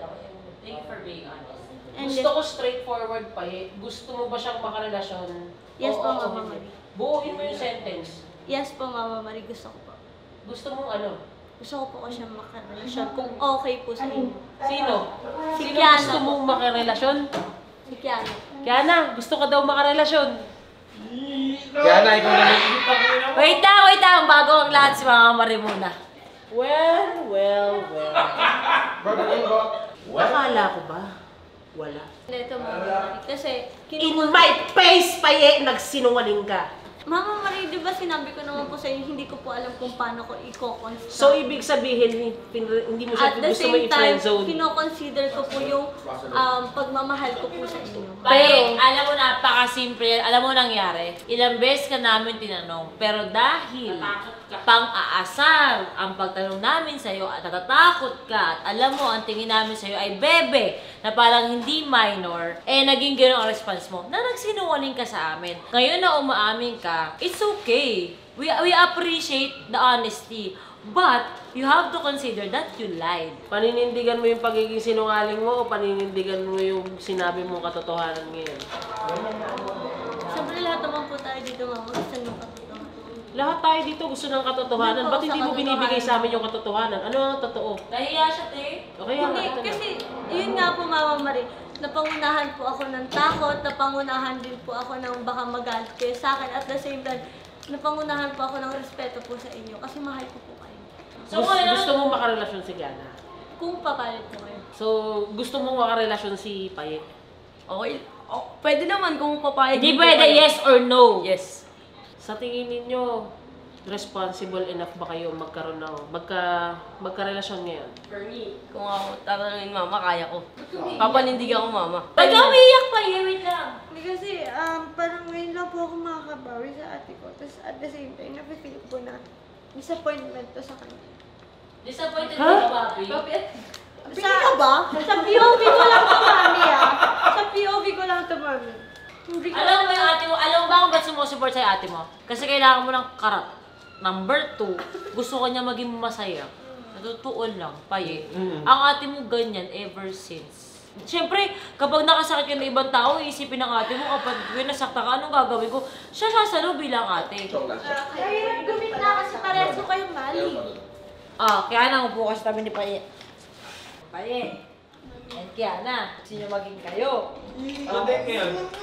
Thank you for being honest. And Gusto ko straightforward pa Gusto mo ba siyang makarelasyon? Yes po, Oo, Mama hindi. Marie. Buuin mo yung sentence. Yes po, Mama Marie, gusto ko po. Gusto mong ano? Gusto ko po siya makarelasyon kung okay po sa inyo. Sino? Si Sino Kiana gusto po. mong makarelasyon? Si Kiana. Kiana, gusto ka daw makarelasyon. Kiana, ikaw na lang. Wait lang, bago ang lahat si Mama Marie muna. Well. Akala ko ba? Wala. Ito, Mama Marie, kasi In my face, Paye, nagsinungaling ka. Mama Marie, di ba sinabi ko naman po sa inyo, hindi ko po alam kung paano ko i-construct. So, ibig sabihin, hindi mo siya At the gusto mo same time, i-friendzone. kino-consider ko po yung pagmamahal ko po sa inyo. Paye, alam mo, napakasimple. Alam mo nangyari. Ilang beses ka namin tinanong. Pero dahil pang-aasar ang pagtanong namin sa'yo at natatakot ka at alam mo, ang tingin namin sa'yo ay bebe na parang hindi minor, naging gano'n ang response mo na nagsinungaling ka sa amin. Ngayon na umaamin ka, it's okay. We appreciate the honesty. But, you have to consider that you lied. Paninindigan mo yung pagiging sinungaling mo o paninindigan mo yung sinabi mong katotohanan ngayon? Siyempre lahat naman po tayo dito, Mama, gusto nyo katotohanan. Lahat tayo dito gusto ng katotohanan. Ba't hindi mo binibigay sa amin yung katotohanan? Ano ang totoo? Nahiya siya, te. Okay, Hindi, ito na. kasi yun nga po, Mama Marie, napangunahan po ako ng takot, napangunahan din po ako ng baka magalit kayo sa akin. At the same time, napangunahan po ako ng respeto po sa inyo kasi mahal ko po kayo. So, ngayon, Gusto mo makarelasyon si Kiana? Kung papalit po kayo. So, gusto mo makarelasyon si Paye? Okay. Pwede naman kung papayag. hindi din po pwede kayo. yes or no. Yes. Sa tingin ninyo, responsible enough ba kayo magkaroon ng magkarelasyon ngayon? For me, kung ako tatanungin mama, kaya ko. Papanindigan ko mama. Ba't ka umiyak pa? Wait lang. Hindi kasi, parang ngayon lang po ako makakabawi sa ate ko. Tapos at the same time, nafe-feel ko na disappointment to sa kanya. Disappointed ka ba, Papi? Sa ba? Sa POV ko lang to, Mami, Sa POV ko lang to, Mami. Hindi ko Alam mo yung ate mo, alam mo ba kung ba't sumusupport sa'yo ate mo? Kasi kailangan mo ng karat. Number 2, gusto ka niya maging masaya. Totoo lang, Paye. Ang ate mo ganyan ever since. Siyempre, kapag nakasakit ka ng ibang tao, isipin ng ate mo, kapag nasakta ka, anong gagawin ko? Siya sasalo bilang ate. Kaya gumit na kasi parehas ko kayong mali. Kaya nangupo kasi kami ni Paye. Paye, and Kiana, gusto niyo maging kayo.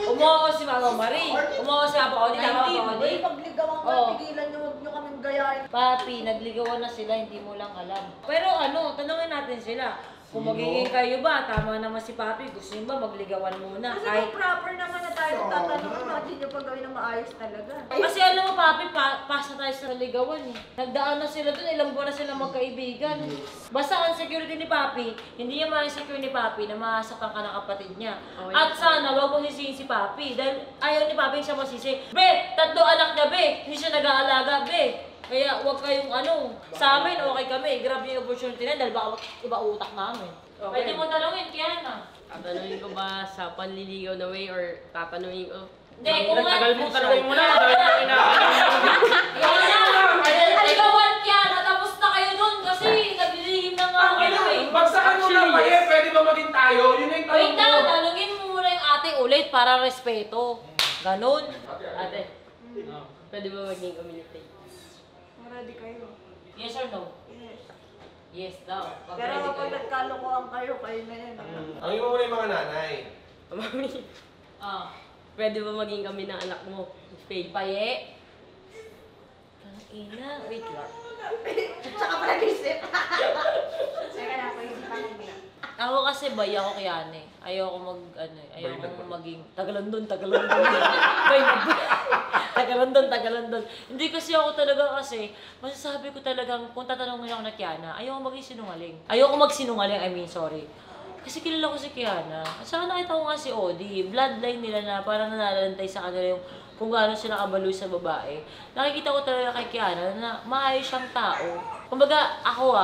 Umuha si Mama Marie. Umuha si Papa Odi. Tama ba, Odi? Pagligawan ko, tigilan niyo, huwag niyo kaming gayahin. Papi, nagligawan na sila, hindi mo lang alam. Pero tanungin natin sila. Kung magiging kayo ba, tama naman si Papi, gusto niyo ba magligawan muna? Kasi kung proper naman na tayo tatanong, bakit hindi nyo pag gawin ng maayos talaga? Kasi alam mo, Papi, pasa tayo sa ligawan eh. Nagdaan na sila dun, ilang buwan na sila magkaibigan. Basta ang security ni Papi, hindi niya ma-secure ni Papi na masaktan ka ng kapatid niya. At sana, wag mong sisihin si Papi. Dahil ayaw ni Papi siya masisi. Be, 3 anak niya, be. Hindi siya nag-aalaga, be. Kaya huwag kayong sa amin, okay kami. Grab yung opportunity na dahil baka iba utak namin. Okay. Pwede mo talungin, Kiana. Tatanungin ko ba sa panliligaw na way or tatanungin ko? Hindi, kung Tagal mo, tanungin mo na. Dahil na aligawan, Kiana, tapos na kayo dun kasi naglilihim na nga kayo eh. Bagsakan mo na, Paye. Pwede ba maging tayo? Yun yung tanong Wait lang, talungin mo muna yung ate ulit para respeto. Ganon. Ate, pwede ba maging communicate? Ready kayo. Yes or no? Yes. Yes daw. Pag Pero ready kapag kayo. nagkalokohan kayo na yan. Ang mo muna yung mga nanay. Mami, pwede ba maging kami ng anak mo? Faye. Paye. Ina, wait lang. Tsaka pa nag-isip. Teka na, pag-isipan ko muna. Ako kasi bay ako kay Ane. Ayoko maging Tagalandon. Tagalandon. Hindi kasi ako talaga masasabi ko talagang kung tatanungin ako na Kiana, ayoko maging sinungaling. Ayoko magsinungaling, sorry. Kasi kilala ko si Kiana. At saka nakita ko nga si Odi, bloodline nila na parang nalalantay sa kanila yung kung gaano sila kabaloy sa babae. Nakikita ko talaga kay Kiana na maayos siyang tao. Kumbaga, ako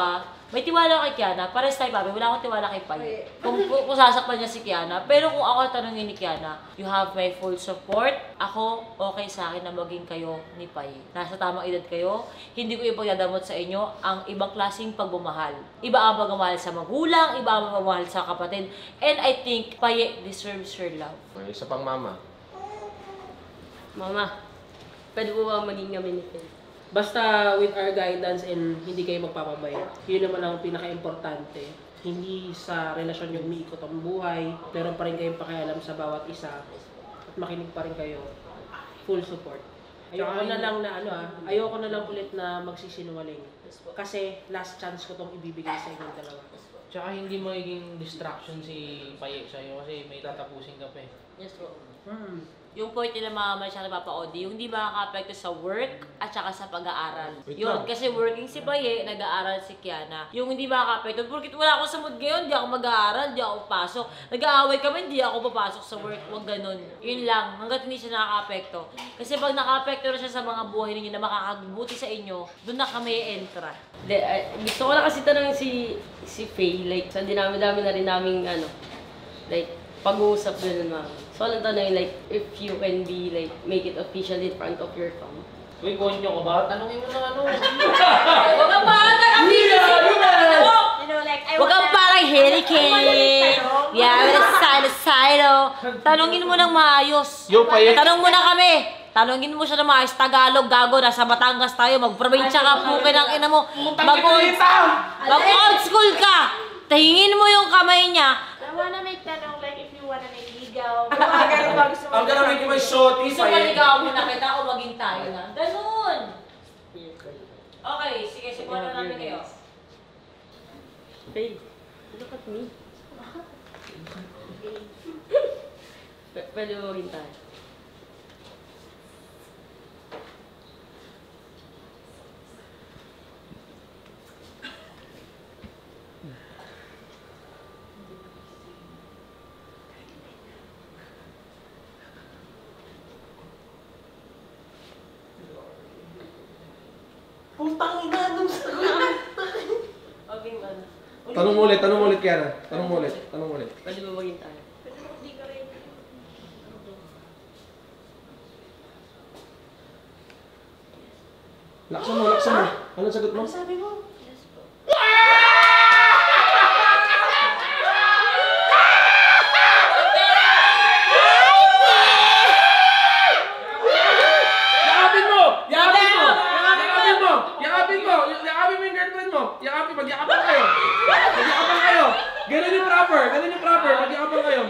may tiwala kay Kiana, pares tayo Papi, wala akong tiwala kay Paye. Kung sasakpan niya si Kiana, pero kung ako tanungin ni Kiana, you have my full support, ako okay sa akin na maging kayo ni Paye. Nasa tamang edad kayo, hindi ko ipagdadamot sa inyo ang ibang klaseng pagmamahal. Iba ang pagmamahal sa magulang, iba ang pagmamahal sa kapatid, and I think Paye deserves your love. May isa pang mama. Mama, pwede po ba maging kami ni Faye? Basta with our guidance and hindi kayo magpapabaya. Yun naman ang pinaka-importante. Hindi sa relasyon yung umiikot ang buhay, meron pa rin kayong pakialam sa bawat isa at makinig pa rin kayo. Full support. Ayoko na lang ayoko na lang ulit na magsisinungaling. Kasi last chance ko tong ibibigay sa inyong dalawa. Tsaka hindi magiging distraction si Paye sa'yo kasi may tatapusin ka pa eh. Yes, bro. Yung point nila mama siya ni Papa Odi, yung hindi makaka-apekto sa work at saka sa pag-aaral. Yun, kasi working si Paye, nag-aaral si Kiana. Yung hindi makaka-apekto, porque wala ako sa mood ngayon, di ako mag-aaral, di ako pasok. Nag-aaway kami, di ako papasok sa work, wag ganun. Yun lang, hanggat hindi siya nakaka-apekto. Kasi pag nakaka-apekto na siya sa mga buhay ninyo na makakabuti sa inyo, doon na kami entra. Gusto ko na kasi tanong si Faye, like, sa dinami-dami na rin namin, pag-uusap din naman. So, alam tanong, if you can make it official in front of your family. Uy, konyo ko ba? Tanungin mo na Huwag kang parang Huwag kang parang hurricane. Yeah, with a side. Tanungin mo ng maayos. Tanong mo na kami. Tanungin mo siya ng maayos. Tagalog, gago. Nasa Batangas tayo. Mag-probinsya ka, pukin ang ina mo. Mag-old school ka. Tahingin mo yung kamay niya. I wanna make tanong if you wanna make ligaw. Ganun ba gusto mo? Ang gano'n may shorty Gusto maligaw mo na kita o maging tayo na. Ganun. Okay, sige, simulan na namin kayo. Faye, look at me. Pwede mo maging tayo. Putang ina nung sagot. Tanong mo ulit, Kiana. Tanong mo ulit. Pwede ba maging tayo? Laksan mo. Anong sagot mo? Ano sabi mo? Yakapin mo yung girlfriend mo. Magyakapan kayo. Ganun yung proper. Magyakapan kayo.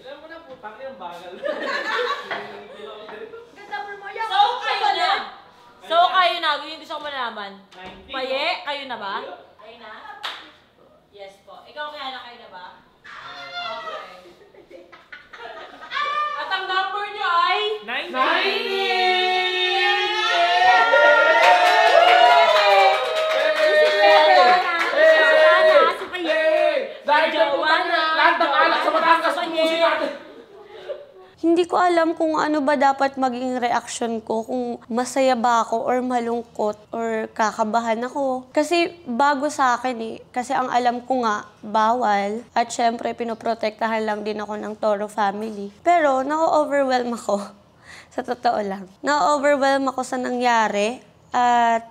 Alam mo na po, paki ang bagal. So, kayo na. Yung gusto ko malaman. Paye, kayo na ba? Kayo na? Hindi ko alam kung ano ba dapat maging reaction ko, kung masaya ba ako or malungkot or kakabahan ako. Kasi bago sa akin eh, kasi ang alam ko nga, bawal. At syempre, pinoprotektahan lang din ako ng Toro family. Pero, na-overwhelm ako. Sa totoo lang. Na-overwhelm ako sa nangyari at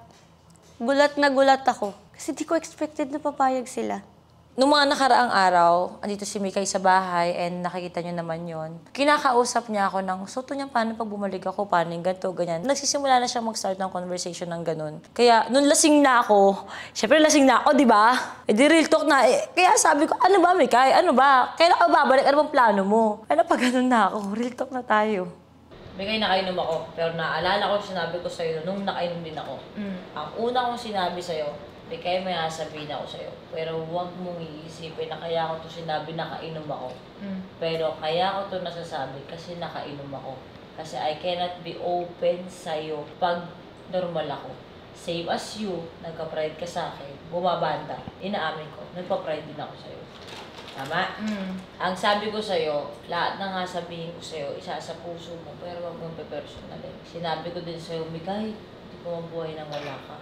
gulat na gulat ako. Kasi di ko expected na papayag sila. Nung mga nakaraang araw, andito si Mikay sa bahay and nakikita niyo naman yon. Kinakausap niya ako ng, so to niya, paano pag bumalik ako, paano yung ganito, ganyan. Nagsisimula na siya mag-start ng conversation ng ganun. Kaya, nung lasing na ako, syempre lasing na ako, di ba? Eh di real talk na, kaya sabi ko, ano ba Mikay, ano ba? Kailan ka babalik, ano bang plano mo? Ano pag ganun na ako, real talk na tayo. Mikay, nakainom ako, pero naalala ko sinabi ko sa'yo nung nakainom din ako. Ang una kong sinabi sa'yo, Mikay, may sasabihin ako sa'yo. Pero huwag mong iisipin na kaya ko to sinabi nakainom ako. Pero kaya ko to nasasabi kasi nakainom ako. Kasi I cannot be open sa'yo pag normal ako. Same as you, nagka-pride ka sa akin, bumabanda, inaamin ko, nagpa-pride din ako sa'yo. Tama? Ang sabi ko sa'yo, lahat na nga sabihin ko sa'yo, isa sa puso mo, pero huwag mong pe-personalin. Sinabi ko din sa'yo, Mikay, hindi ko mabuhay nang wala ka.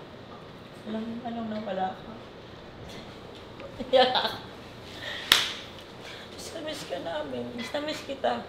Alam na wala ka. Miss ka namin. Miss kita.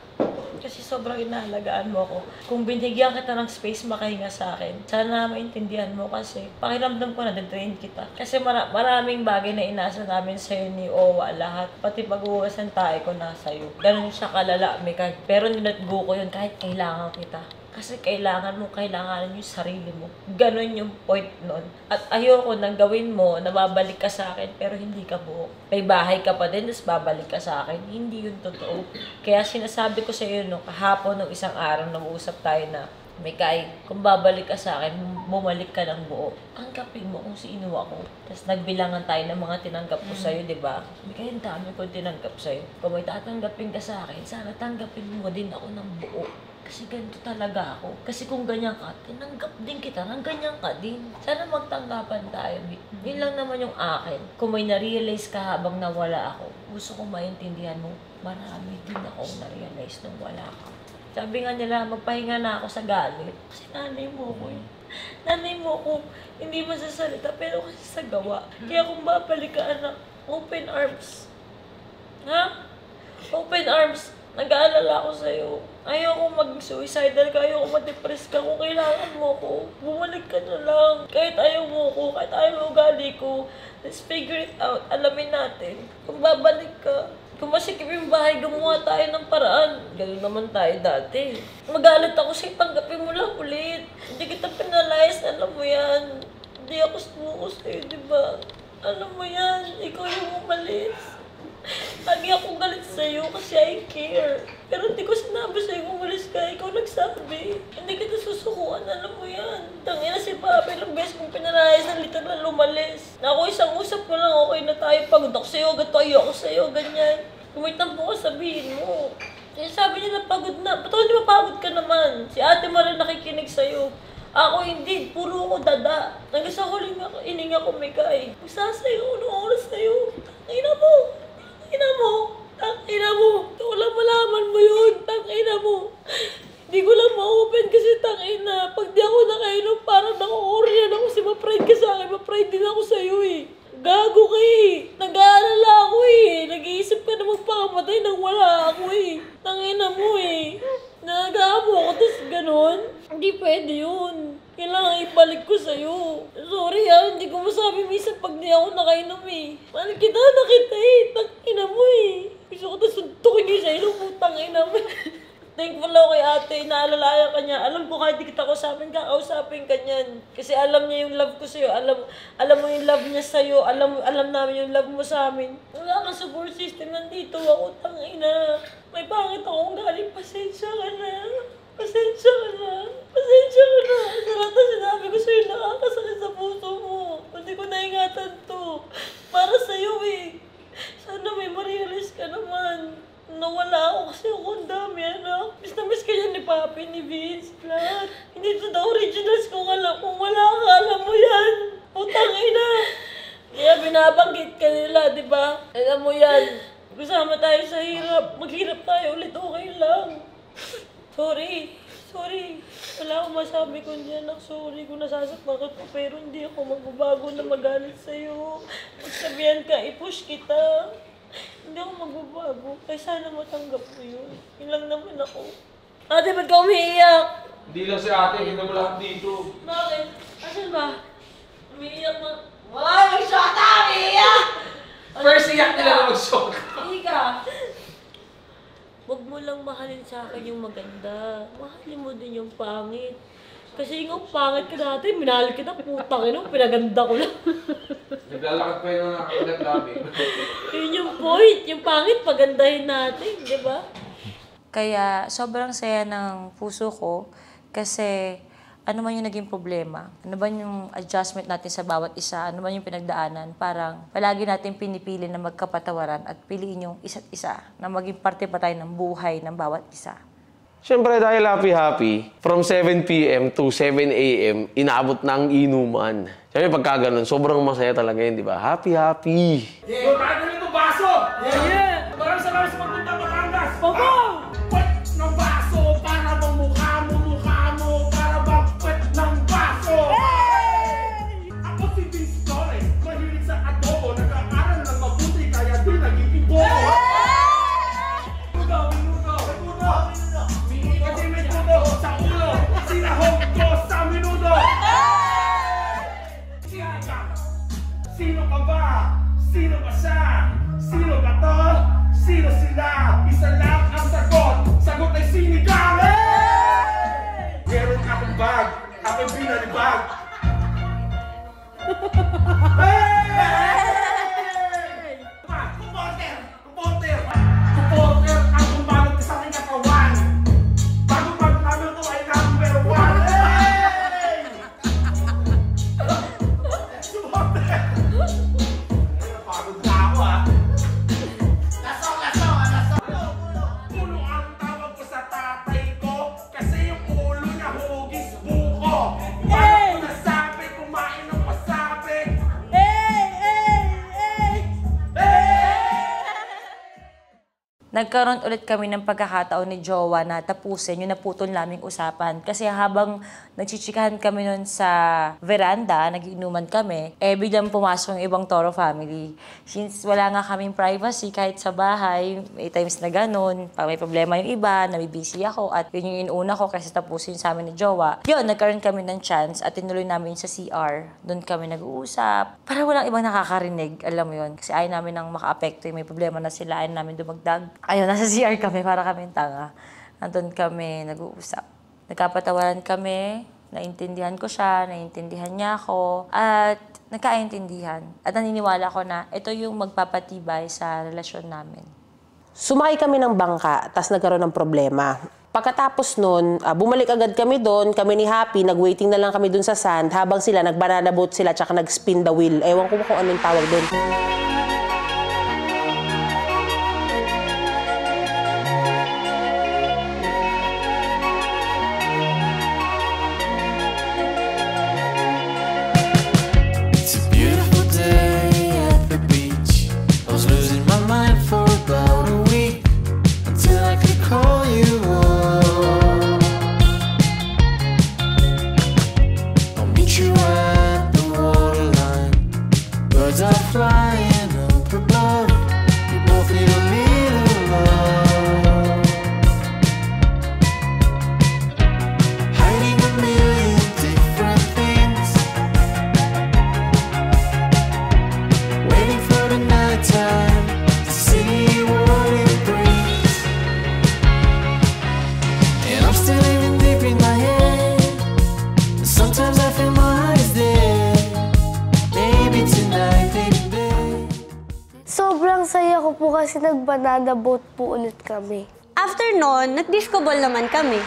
Kasi sobrang inahalagaan mo ako. Kung binigyan kita ng space makahinga sa akin, sana maintindihan mo kasi pakiramdam ko na drain kita. Kasi maraming bagay na inasa namin sa'yo ni Owa lahat. Pati pag-uwasan tayo ko nasa'yo. Ganun siya kalala, Mikay. Pero nilatgo ko yun kahit kailangan kita. Kasi kailangan yung sarili mo. Ganon yung point nun. At ayoko nang gawin mo na babalik ka sa akin pero hindi ka buo. May bahay ka pa din, tapos babalik ka sa akin. Hindi yun totoo. Kaya sinasabi ko sa iyo no, kahapon ng isang araw nag-uusap tayo na, Mikay, kung babalik ka sa akin, bumalik ka ng buo. Tanggapin mo kung sino ako. Tapos nagbilangan tayo ng mga tinanggap ko sa'yo, di ba? Mikay, ang dami ko tinanggap sa'yo. Kung may tatanggapin ka sa akin, sana tanggapin mo din ako ng buo. Kasi ganito talaga ako. Kasi kung ganyan ka, tinanggap din kita ng ganyan ka din. Sana magtanggapan tayo. Yun lang naman yung akin. Kung may na-realize ka habang nawala ako, gusto ko maintindihan mo, marami din akong na-realize nung wala ka. Sabi nga nila, magpahinga na ako sa galit. Kasi nanay mo ko eh. Nanay mo ko, hindi masasalita, pero kasi sa gawa. Kaya kung babalik ka, anak, open arms. Ha? Open arms. Nag-aalala ako sa'yo. Ayoko mag-suicidal ka, ayoko mag-depress ka. Kung kailangan mo ko, bumalik ka na lang. Kahit ayaw mo ko, kahit ayaw mo ugali ko, let's figure it out. Alamin natin. Kung babalik ka, kung masikip yung bahay, gumawa tayo ng paraan. Ganun naman tayo dati. Magalit ako sa'yo, tanggapin mo lang ulit. Hindi kita penalize, alam mo yan. Hindi ako sumuko sa'yo, diba? Alam mo yan, ikaw yung umalis. Lagi akong galit sa'yo kasi I care. Pero hindi ko sinabi sa'yo umalis ka. Ikaw nagsabi. Hindi kita susukuan. Alam mo yan. Tangina si Papa. Ilang beses kong pinalayas na literal lumalis. Na ako isang usap ko lang. Okay na tayo. Pagod ako sa'yo. Gato ako sa'yo. Ganyan. Kung may tampo ka sabihin mo. Kaya sabi niya na pagod na. Ba't ako di mapagod ka naman? Si ate mo rin nakikinig sa'yo. Ako hindi. Puro ako dada. Hanggang sa huling ininga ko Mikay. Magsasayo ko ng oras sa'yo. Tangina mo. Tangina mo. Wala malaman mo yun. Tangina mo. Hindi ko lang ma-open kasi tangina. Pag di ako nakainom, parang nako-orian ako kasi ma-pride ka sa akin. Ma-pride din ako sa'yo eh. Gago ka eh. Nag-aalala ako eh. Nag-iisip ka na magpakamatay nang wala ako eh. Tangina mo eh. Nagamo ako, tapos ganon. Hindi pwede yun. Kailangan ibalik ko sa'yo. Sorry hindi ko masabi minsan pag di ako nakainom eh. Mahal kita na kita eh. Tangina mo eh. Gusto ko tapos suntukin niyo sa ilong mo. Tangina mo. Thankful ako kay ate. Naalalayan ka niya. Alam ko kahit di kita kausapin ka niyan. Kasi alam niya yung love ko sa'yo. Alam mo yung love niya sa'yo. Alam namin yung love mo sa amin. Wala kang support system. Nandito ako. Tangina. May pangit akong galing. Pasensya ka na. Pasensya ka na. Pasensya ka na. Sa lahat na sinabi ko sa'yo, nakakasakit sa puso mo. Hindi ko naingatan to. Para sa'yo eh. Sana may ma-realize ka naman. Nawala ako kasi ako ang dami, anak. Miss na miss ka yan ni Papi, ni Vince, lahat. Hindi to the originals kung wala ka, alam mo yan. Putang ina. Kaya binabanggit ka nila, di ba? Alam mo yan. Kasama tayo sa hirap. Maghirap tayo ulit, okay lang. Sorry. Wala akong masabi kundi anak, sorry kung nasasaktan ka, pero hindi ako magbabago na magalit sa'yo. Pagsabihan ka, i-push kita. Hindi ako magbabago. Kaya sana matanggap mo yun. Yun lang naman ako. Ate, ba't ka umiiyak? Hindi lang si ate, hindi mo lahat dito. Bakit? Asan ba? Umiiyak na. Wow, mag-shota! Umiiyak! First iyak nila na mag-shock. Ika! Huwag mo lang mahalin sa akin yung maganda. Mahalin mo din yung pangit. Kasi yung pangit ka dati, minahal kita, putang ino, pinaganda ko lang. Naglalakad pa yun ng nakakilat labi. Yun yung point. Yung pangit, pagandahin natin, di ba? Kaya sobrang saya ng puso ko kasi ano man yung naging problema, ano ba yung adjustment natin sa bawat isa, ano man yung pinagdaanan, parang palagi natin pinipili na magkapatawaran at piliin yung isa't isa na maging parte pa tayo ng buhay ng bawat isa. Siyempre dahil happy-happy, from 7 p.m. to 7 a.m., inaabot na ang inuman. Siyempre pagka ganun, sobrang masaya talaga yun, di ba? Happy-happy! Yeah! Tayo nito baso! Yeah! Maraming salamat sa pagpunta Batangas! Papa! Pwet ng baso para bang mukha mo, para bang pwet ng baso! Ako si Vince Torres, mahilig sa adobo, nag-aaral ng mabuti kaya di nagiging bobo! Sino ka ba? Sino ba siya? Sino ba to? Sino sila? Isa lang ang sagot. Sagot ay sinigang! Meron akong bag. Aking binalibag. Supporter ang kumbalot sa aking katawan. Bago namin ito ay number 1. Puno ang tawag ko sa tatay ko kasi yung ulo niya hugis buko. Paano ko nasabi kumain ng pasabi? Nagkaroon ulit kami ng pagkakataon ni Jowa na tapusin yung naputol naming usapan. Kasi habang nagchichikahan kami nun sa veranda, nagiinuman kami, biglang pumasok yung ibang Toro family. Since wala nga kaming privacy kahit sa bahay, may times na ganun, pag may problema yung iba, nabibisi ako, at yun yung inuna ko kasi tapusin sa amin ni Jowa. Yun, nagkaroon kami ng chance at tinuloy namin sa CR. Doon kami nag-uusap. Para walang ibang nakakarinig, alam mo yun. Kasi ayaw namin nang maka-apekto, may problema na sila, ayaw namin dumagdag. Ayun, nasa CR kami para kami tanga. Nandun kami nag-uusap. Nagkapatawaran kami, naintindihan ko siya, naintindihan niya ako, at nagkaintindihan. At naniniwala ko na ito yung magpapatibay sa relasyon namin. Sumakay kami ng bangka, tas nagkaroon ng problema. Pagkatapos nun, bumalik agad kami doon, kami ni Happy, nag-waiting na lang kami doon sa sand, habang sila, nag-banana boat sila, tsaka nag-spin the wheel. Ewan ko kung anong tawag doon. Sobrang saya ko po kasi nag-banana boat po ulit kami. After nun, nag-disco ball naman kami.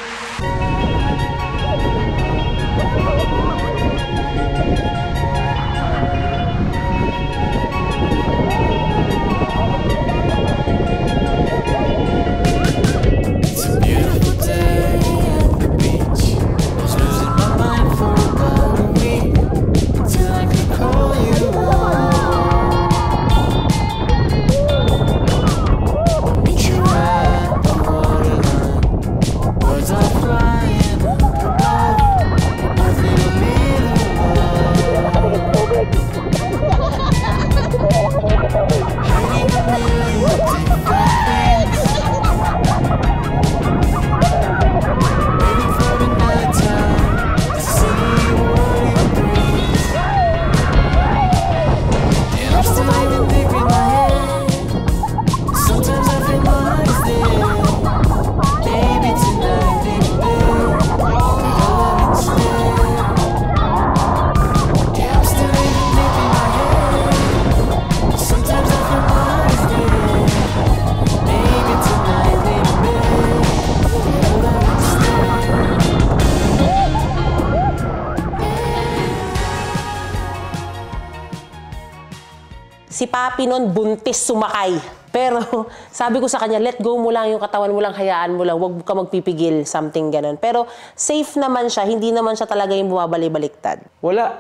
Si Papi nun, buntis sumakay. Pero sabi ko sa kanya, let go mo lang yung katawan mo lang, hayaan mo lang, huwag ka magpipigil, something ganun. Pero safe naman siya, hindi naman siya talaga yung bumabalik-baliktad. Wala.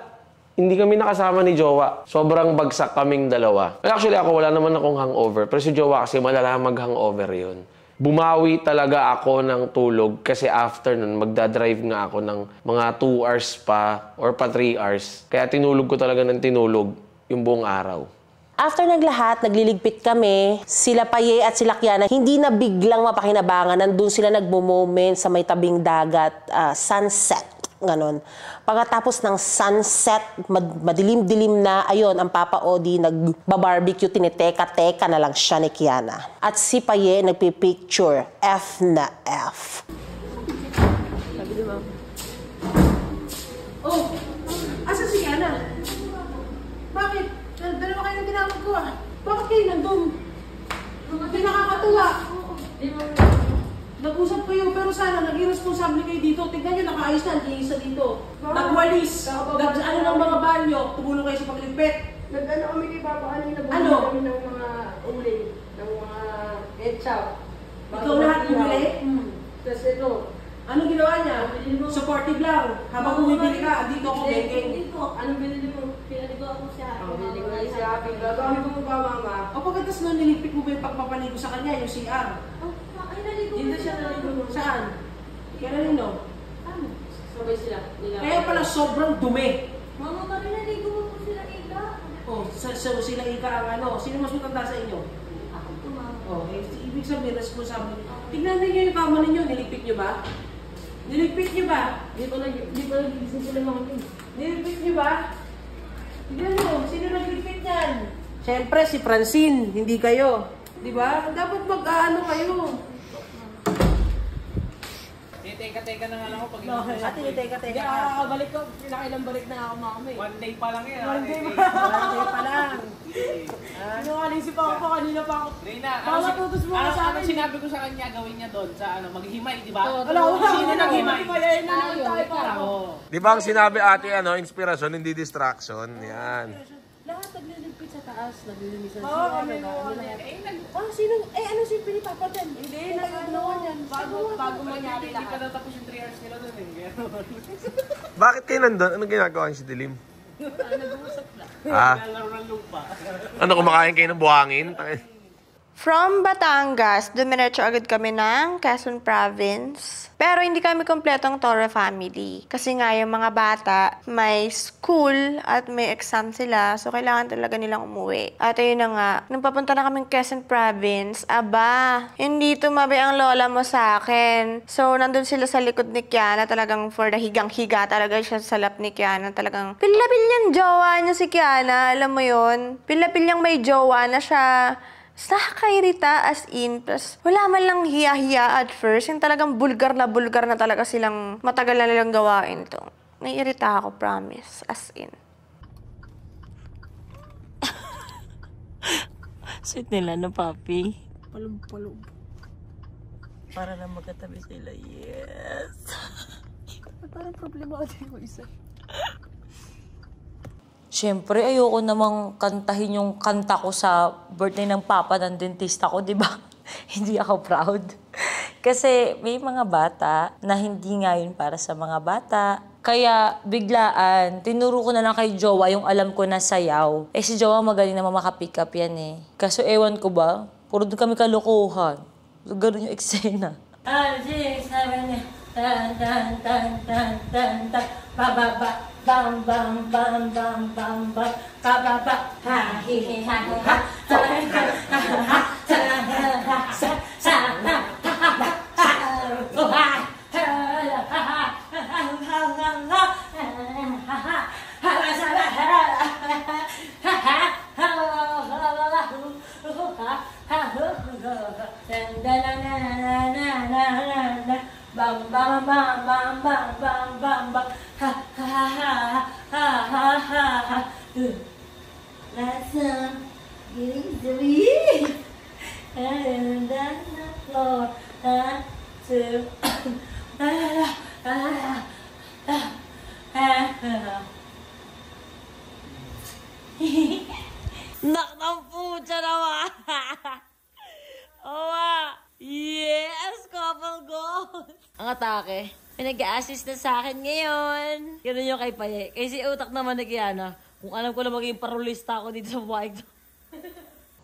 Hindi kami nakasama ni Jowa. Sobrang bagsak kaming dalawa. Actually ako, wala naman akong hangover. Pero si Jowa kasi malala mag-hangover yun. Bumawi talaga ako ng tulog kasi after nun, magdadrive nga ako ng mga 2 hours pa or pa 3 hours. Kaya tinulog ko talaga ng tinulog yung buong araw. After naglahat, nagliligpit kami, sila Paye at sila Kiana, hindi na biglang mapakinabangan. Nandun sila nagmo-moment sa may tabing dagat, sunset, ganon. Pagkatapos ng sunset, madilim-dilim na, ayun, ang Papa Odi nagbabarbecue, tiniteka-teka na lang siya ni Kiana. At si Paye nagpipicture, F na F. Sabi ni Ma'am. Oh, asa si Kiana? Bakit? Dalawa kayo na ginamit ko ah. Bakit kayo nandun? Hindi nakakatuwa. Nag-usap kayo pero sana naging responsable kayo dito. Tignan nyo, nakaayos na, nag-iisa dito. Nagwalis. Ano ng mga banyo. Tumulong kayo sa pagligpit. Nag-ano kami kay Papa Ani, Ano? kami ng mga uling, ng mga ketchup. Ikaw lahat bumili? Tapos ito, Ano ginawa niya? Supportive lang. Habang bumibili ka, dito ako geng-geng. anong binili mo? Pinaligo ako siya. Binili ko lang siya. Gagamit ko pa, Mama. O pagkatas nun, nilipit mo ba yung pagpapaligo sa kanya, yung CR? Ay, naligo Dito siya naligo. Saan? Kaya nalino? Sabay sila. Kaya pala sobrang dumi. Mama, bakit naligo mo po sila Ika? Oh, sila Ika ang ano. Sino mas matanda sa inyo? Ako po, Mama. Oh, ibig sabihin, responsable. Tignan ninyo yung kama ninyo, nilipit nyo ba? Nilipit nyo ba? Di pa nagigising sila Mama. Nilipit nyo ba? Tignan nyo, sino naglipit yan? Siyempre, si Francine, hindi kayo. Di ba? Dapat mag-ano kayo. Teka na nga lang ako pag Ate, teka. Balik ko, nakailang balik na ako Mama. 1 day pa lang yan. 1 day pa lang. Sinungaling pa ako kanina pa ako. Reyna, Mama, tutos mo ka sa akin. sinabi ko sa kanya gawin niya doon sa maghihimay, di ba? Wala, Sino naghimay? Di ba ang sinabi ate, inspirasyon, hindi distraction? Yan. Lahat nagliligpit sa taas, naglilinis sa Oo, kami ano si Pinipapa din? Hindi, nag-ano yan. Bago mangyari Hindi lahat. pa natapos yung 3 hours nila doon eh. Bakit kayo nandun? Anong ginagawa niyo si Dilim? Nag-uusap na. Naglalaro ng lupa. Ano, kumakain kayo ng buhangin? From Batangas, dumiretso agad kami ng Quezon Province. Pero hindi kami kompletong Toro family. Kasi nga yung mga bata, may school at may exam sila. So, kailangan talaga nilang umuwi. At ayun na nga, nung papunta na kaming Quezon Province, aba, hindi tumabi ang lola mo sa akin. So, nandun sila sa likod ni Kiana. Talagang for the higang-higa talaga siya sa lap ni Kiana. Talagang pila-pil niyang jowa niya si Kiana. Alam mo yun? Pila-pil niyang may jowa na siya. Nakakairita as in. Plus, wala man lang hiya-hiya at first. Yung talagang bulgar na talaga silang matagal na nilang gawain to. Naiirita ako, promise. As in. Sweet nila, no, papi? Palub. Para na magkatabi sila. Yes. Parang problema ko isa. Siyempre, ayoko namang kantahin yung kanta ko sa birthday ng papa ng dentista ko, di ba? Hindi ako proud. Kasi may mga bata na hindi nga yun para sa mga bata. Kaya biglaan, tinuro ko na lang kay Jowa yung alam ko na sayaw. Eh si Jowa magaling naman makapick up yan eh. Kaso ewan ko ba, puro doon kami kalokohan. Ganun yung eksena. 5, 6, 7, 8, tan, ba, ba, ba. Bam bam bam bam bam bam ba ba ba ha hi hi ha ha ha ha ha ha sa sa ha ha ha oh ha bam bam bam bam bam bam bam bam ha ha ha ha ha ha ha that's getting to me and then the floor 1, 2 Nak na pucha naman. Yes, couple goals. Ang atake. Pinag-a-assist na sa akin ngayon. Ganun yung kay Paye. Kasi utak naman nag-iana. Kung alam ko na maging parolista ako dito sa buhay ko.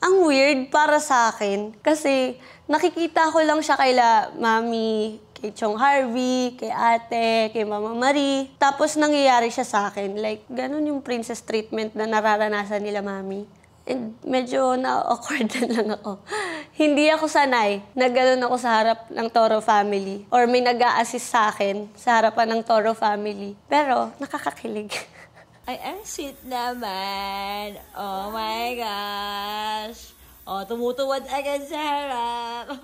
Ang weird para sa akin kasi nakikita ko lang siya kaila Mami, kay Chong Harvey, kay ate, kay Mama Marie. Tapos nangyayari siya sa akin. Like, ganun yung princess treatment na nararanasan nila Mami. And medyo na-awkward lang ako. Hindi ako sanay na gano'n ako sa harap ng Toro family. Or may nag-a-assist sa akin sa harapan ng Toro family. Pero nakakakilig. Ay, ang sweet naman. Oh my gosh. Oh, tumutuwad agad sa harap.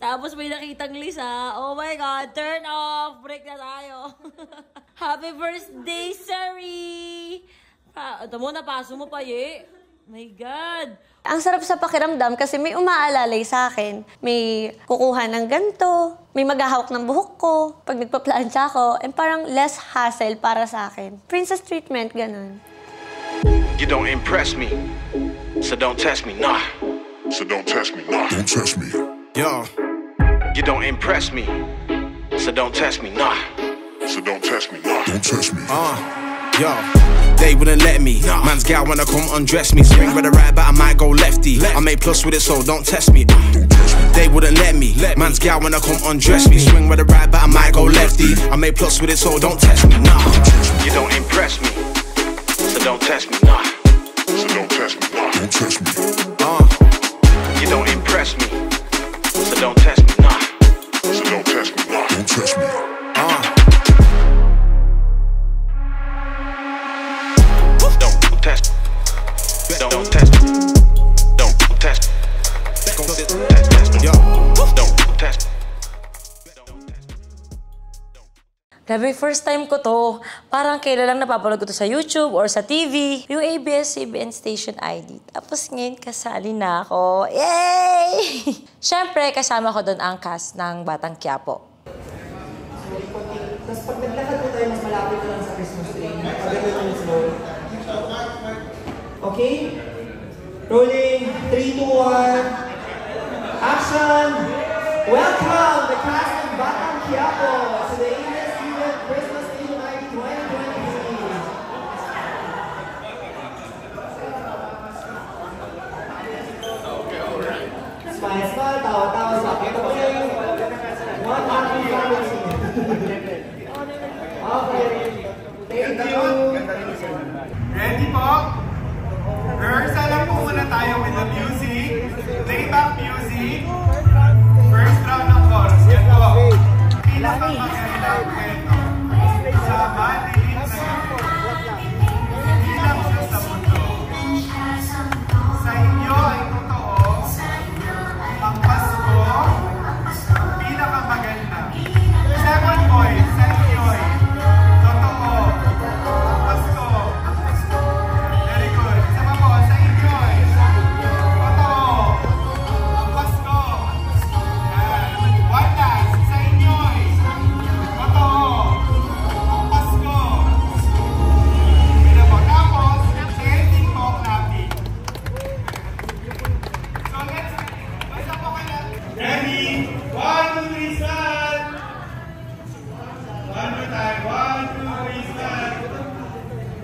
Tapos may nakitang Lisa. Oh my God, turn off. Break na tayo. Happy birthday, Sari! Ito mo, napaso mo pa, My God! Ang sarap sa pakiramdam kasi may umaalalay sa akin. May kukuha ng ganito, may maghahawak ng buhok ko pag nagpa-plancha ako, and parang less hassle para sa akin. Princess treatment, ganun. You don't impress me, so don't test me, nah. So don't test me, nah. Don't test me. Yo. You don't impress me, so don't test me, nah. So don't test me, nah. Don't test me. Yo. They wouldn't let me. Man's gal wanna come undress me. Swing with a right, but I might go lefty. I make plus with it, so don't test me. They wouldn't let me. Man's gal wanna come undress me. Swing with a right, but I might go lefty. I make plus with it, so don't test me. Nah, you don't impress me, so don't test me. Nah, so don't test me. Nah, don't test me. You don't impress me, so don't test me. Nah, so don't test me. Nah, don't test me. Don't test. Don't test. Yo. Don't test. Grabe, first time ko to. Parang kailan lang napapanood ko to sa YouTube or sa TV. Yung ABS-CBN Station ID. Tapos ngayon kasali na ako. Yay! Siyempre, kasama ko doon ang cast ng Batang Quiapo. Tapos pag naglakad po tayo, mas malapit na lang sa Christmas tree. Paganda ng slow. Okay? Rolling. 3, 2, 1. Action! Welcome the cast of Batang Quiapo to the ABS-CBN Christmas Station ID 2023. Smile, smile, tawa, tawa sa akin. One happy family. Okay. Thank you. Ready po? Rehearsal lang po muna tayo with the music. Playback music. First round ng chorus. Yan po. Pinakamagandang kwento sa maliit na hindi lang siya sa mundo. Sa inyo ay totoo. Ang Pasko, pinakamaganda. Second voice, sa inyo ay totoo. Ang Pasko. Very good. Isa pa po, sa inyo ay totoo. Ang Pasko. One last, sa inyo ay totoo. Ang Pasko. Pina po. Tapos, ending po, clapping. So let's, basta po kayo. Ready? 1, 2, 3, start! One more time. 1, 2, 3, start!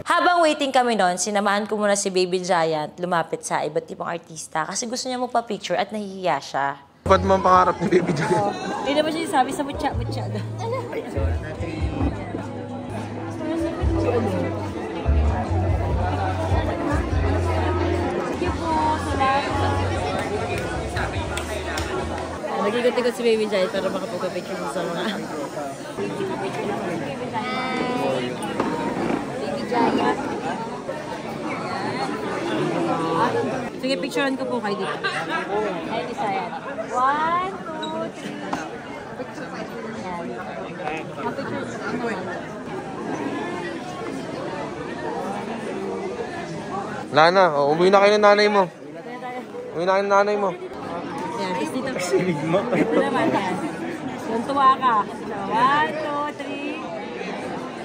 Habang waiting kami noon, sinamahan ko muna si Baby Giant lumapit sa iba't ibang artista kasi gusto niya magpa-picture at nahihiya siya. Ba't mo ang pangarap ni Baby Giant? Hindi naman siya sabi sa mutya-mutya. Nag-ikot-ikot si Baby Giant para makapagpa-picture sa mga... Baby Giant. Sige, picturean ko po kayo dito. Ay, isa yan. 1, 2, 3. Wala na. Umuwi na kayo ng nanay mo. Umuwi na kayo ng nanay mo. Yan, tapos dito. Sinig mo. Ito naman yan. Yung tuwa ka. 1, 2,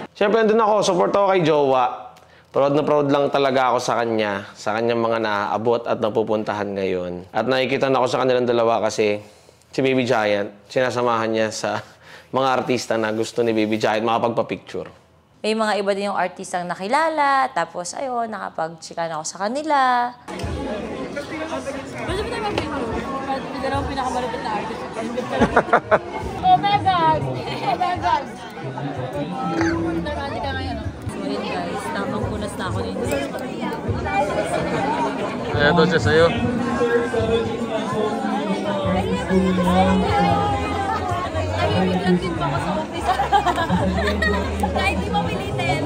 3. Siyempre, nandun ako. Support ako kay Jowa. Proud na proud lang talaga ako sa kanya, sa kanyang mga naaabot at napupuntahan ngayon. At nakikita na ako sa kanilang dalawa kasi si Baby Giant, sinasamahan niya sa mga artista na gusto ni Baby Giant makapagpa-picture. May mga iba din yung artistang nakilala, tapos ayun, nakapag-chika na ako sa kanila. Gusto mo tayo mag-picture? Hindi na ako pinakamalapit na artist. Oh my God! Oh my God! Dramatic ka ngayon, no? Sorry guys, tamang punas na ako nito. Kaya to siya sa'yo. Tahimik lang din ba ako sa umpisa? Kahit di mapilitin.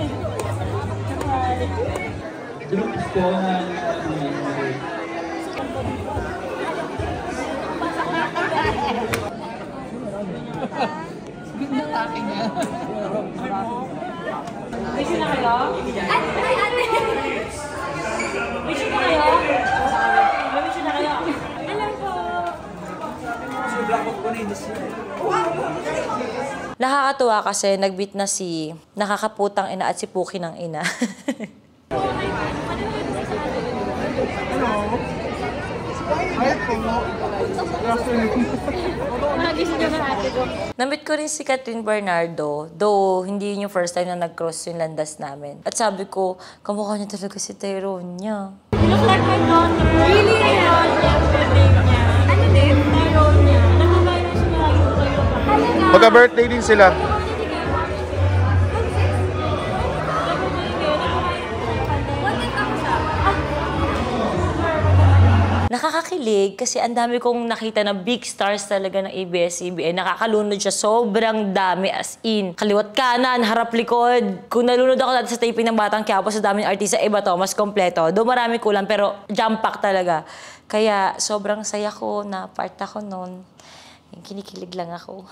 Biglang akin niya. Wish na kayo? Ay, ate! Wish na kayo? Wish na kayo? Alam po. Nakakatuwa kasi nag-beat na si nakakaputang ina at si Puki ng ina. Namit ko rin si Catherine Bernardo, though hindi yun yung first time na nag-cross yung landas namin. At sabi ko, kamukha niya talaga si Tyrone niya. You look like my daughter. Really? Tyrone niya. Ano din? Tyrone niya. Nag-viral siya na yung kayo. Magka-birthday din sila. Nakakakilig kasi ang dami kong nakita na big stars talaga ng ABS-CBN. Nakakalunod siya. Sobrang dami as in. Kaliwat kanan, harap likod. Kung nalunod ako dati sa taping ng Batang Quiapo sa daming artista, iba to, mas kompleto. Doon marami kulang pero jump pack talaga. Kaya sobrang saya ko na part ako noon. Kinikilig lang ako.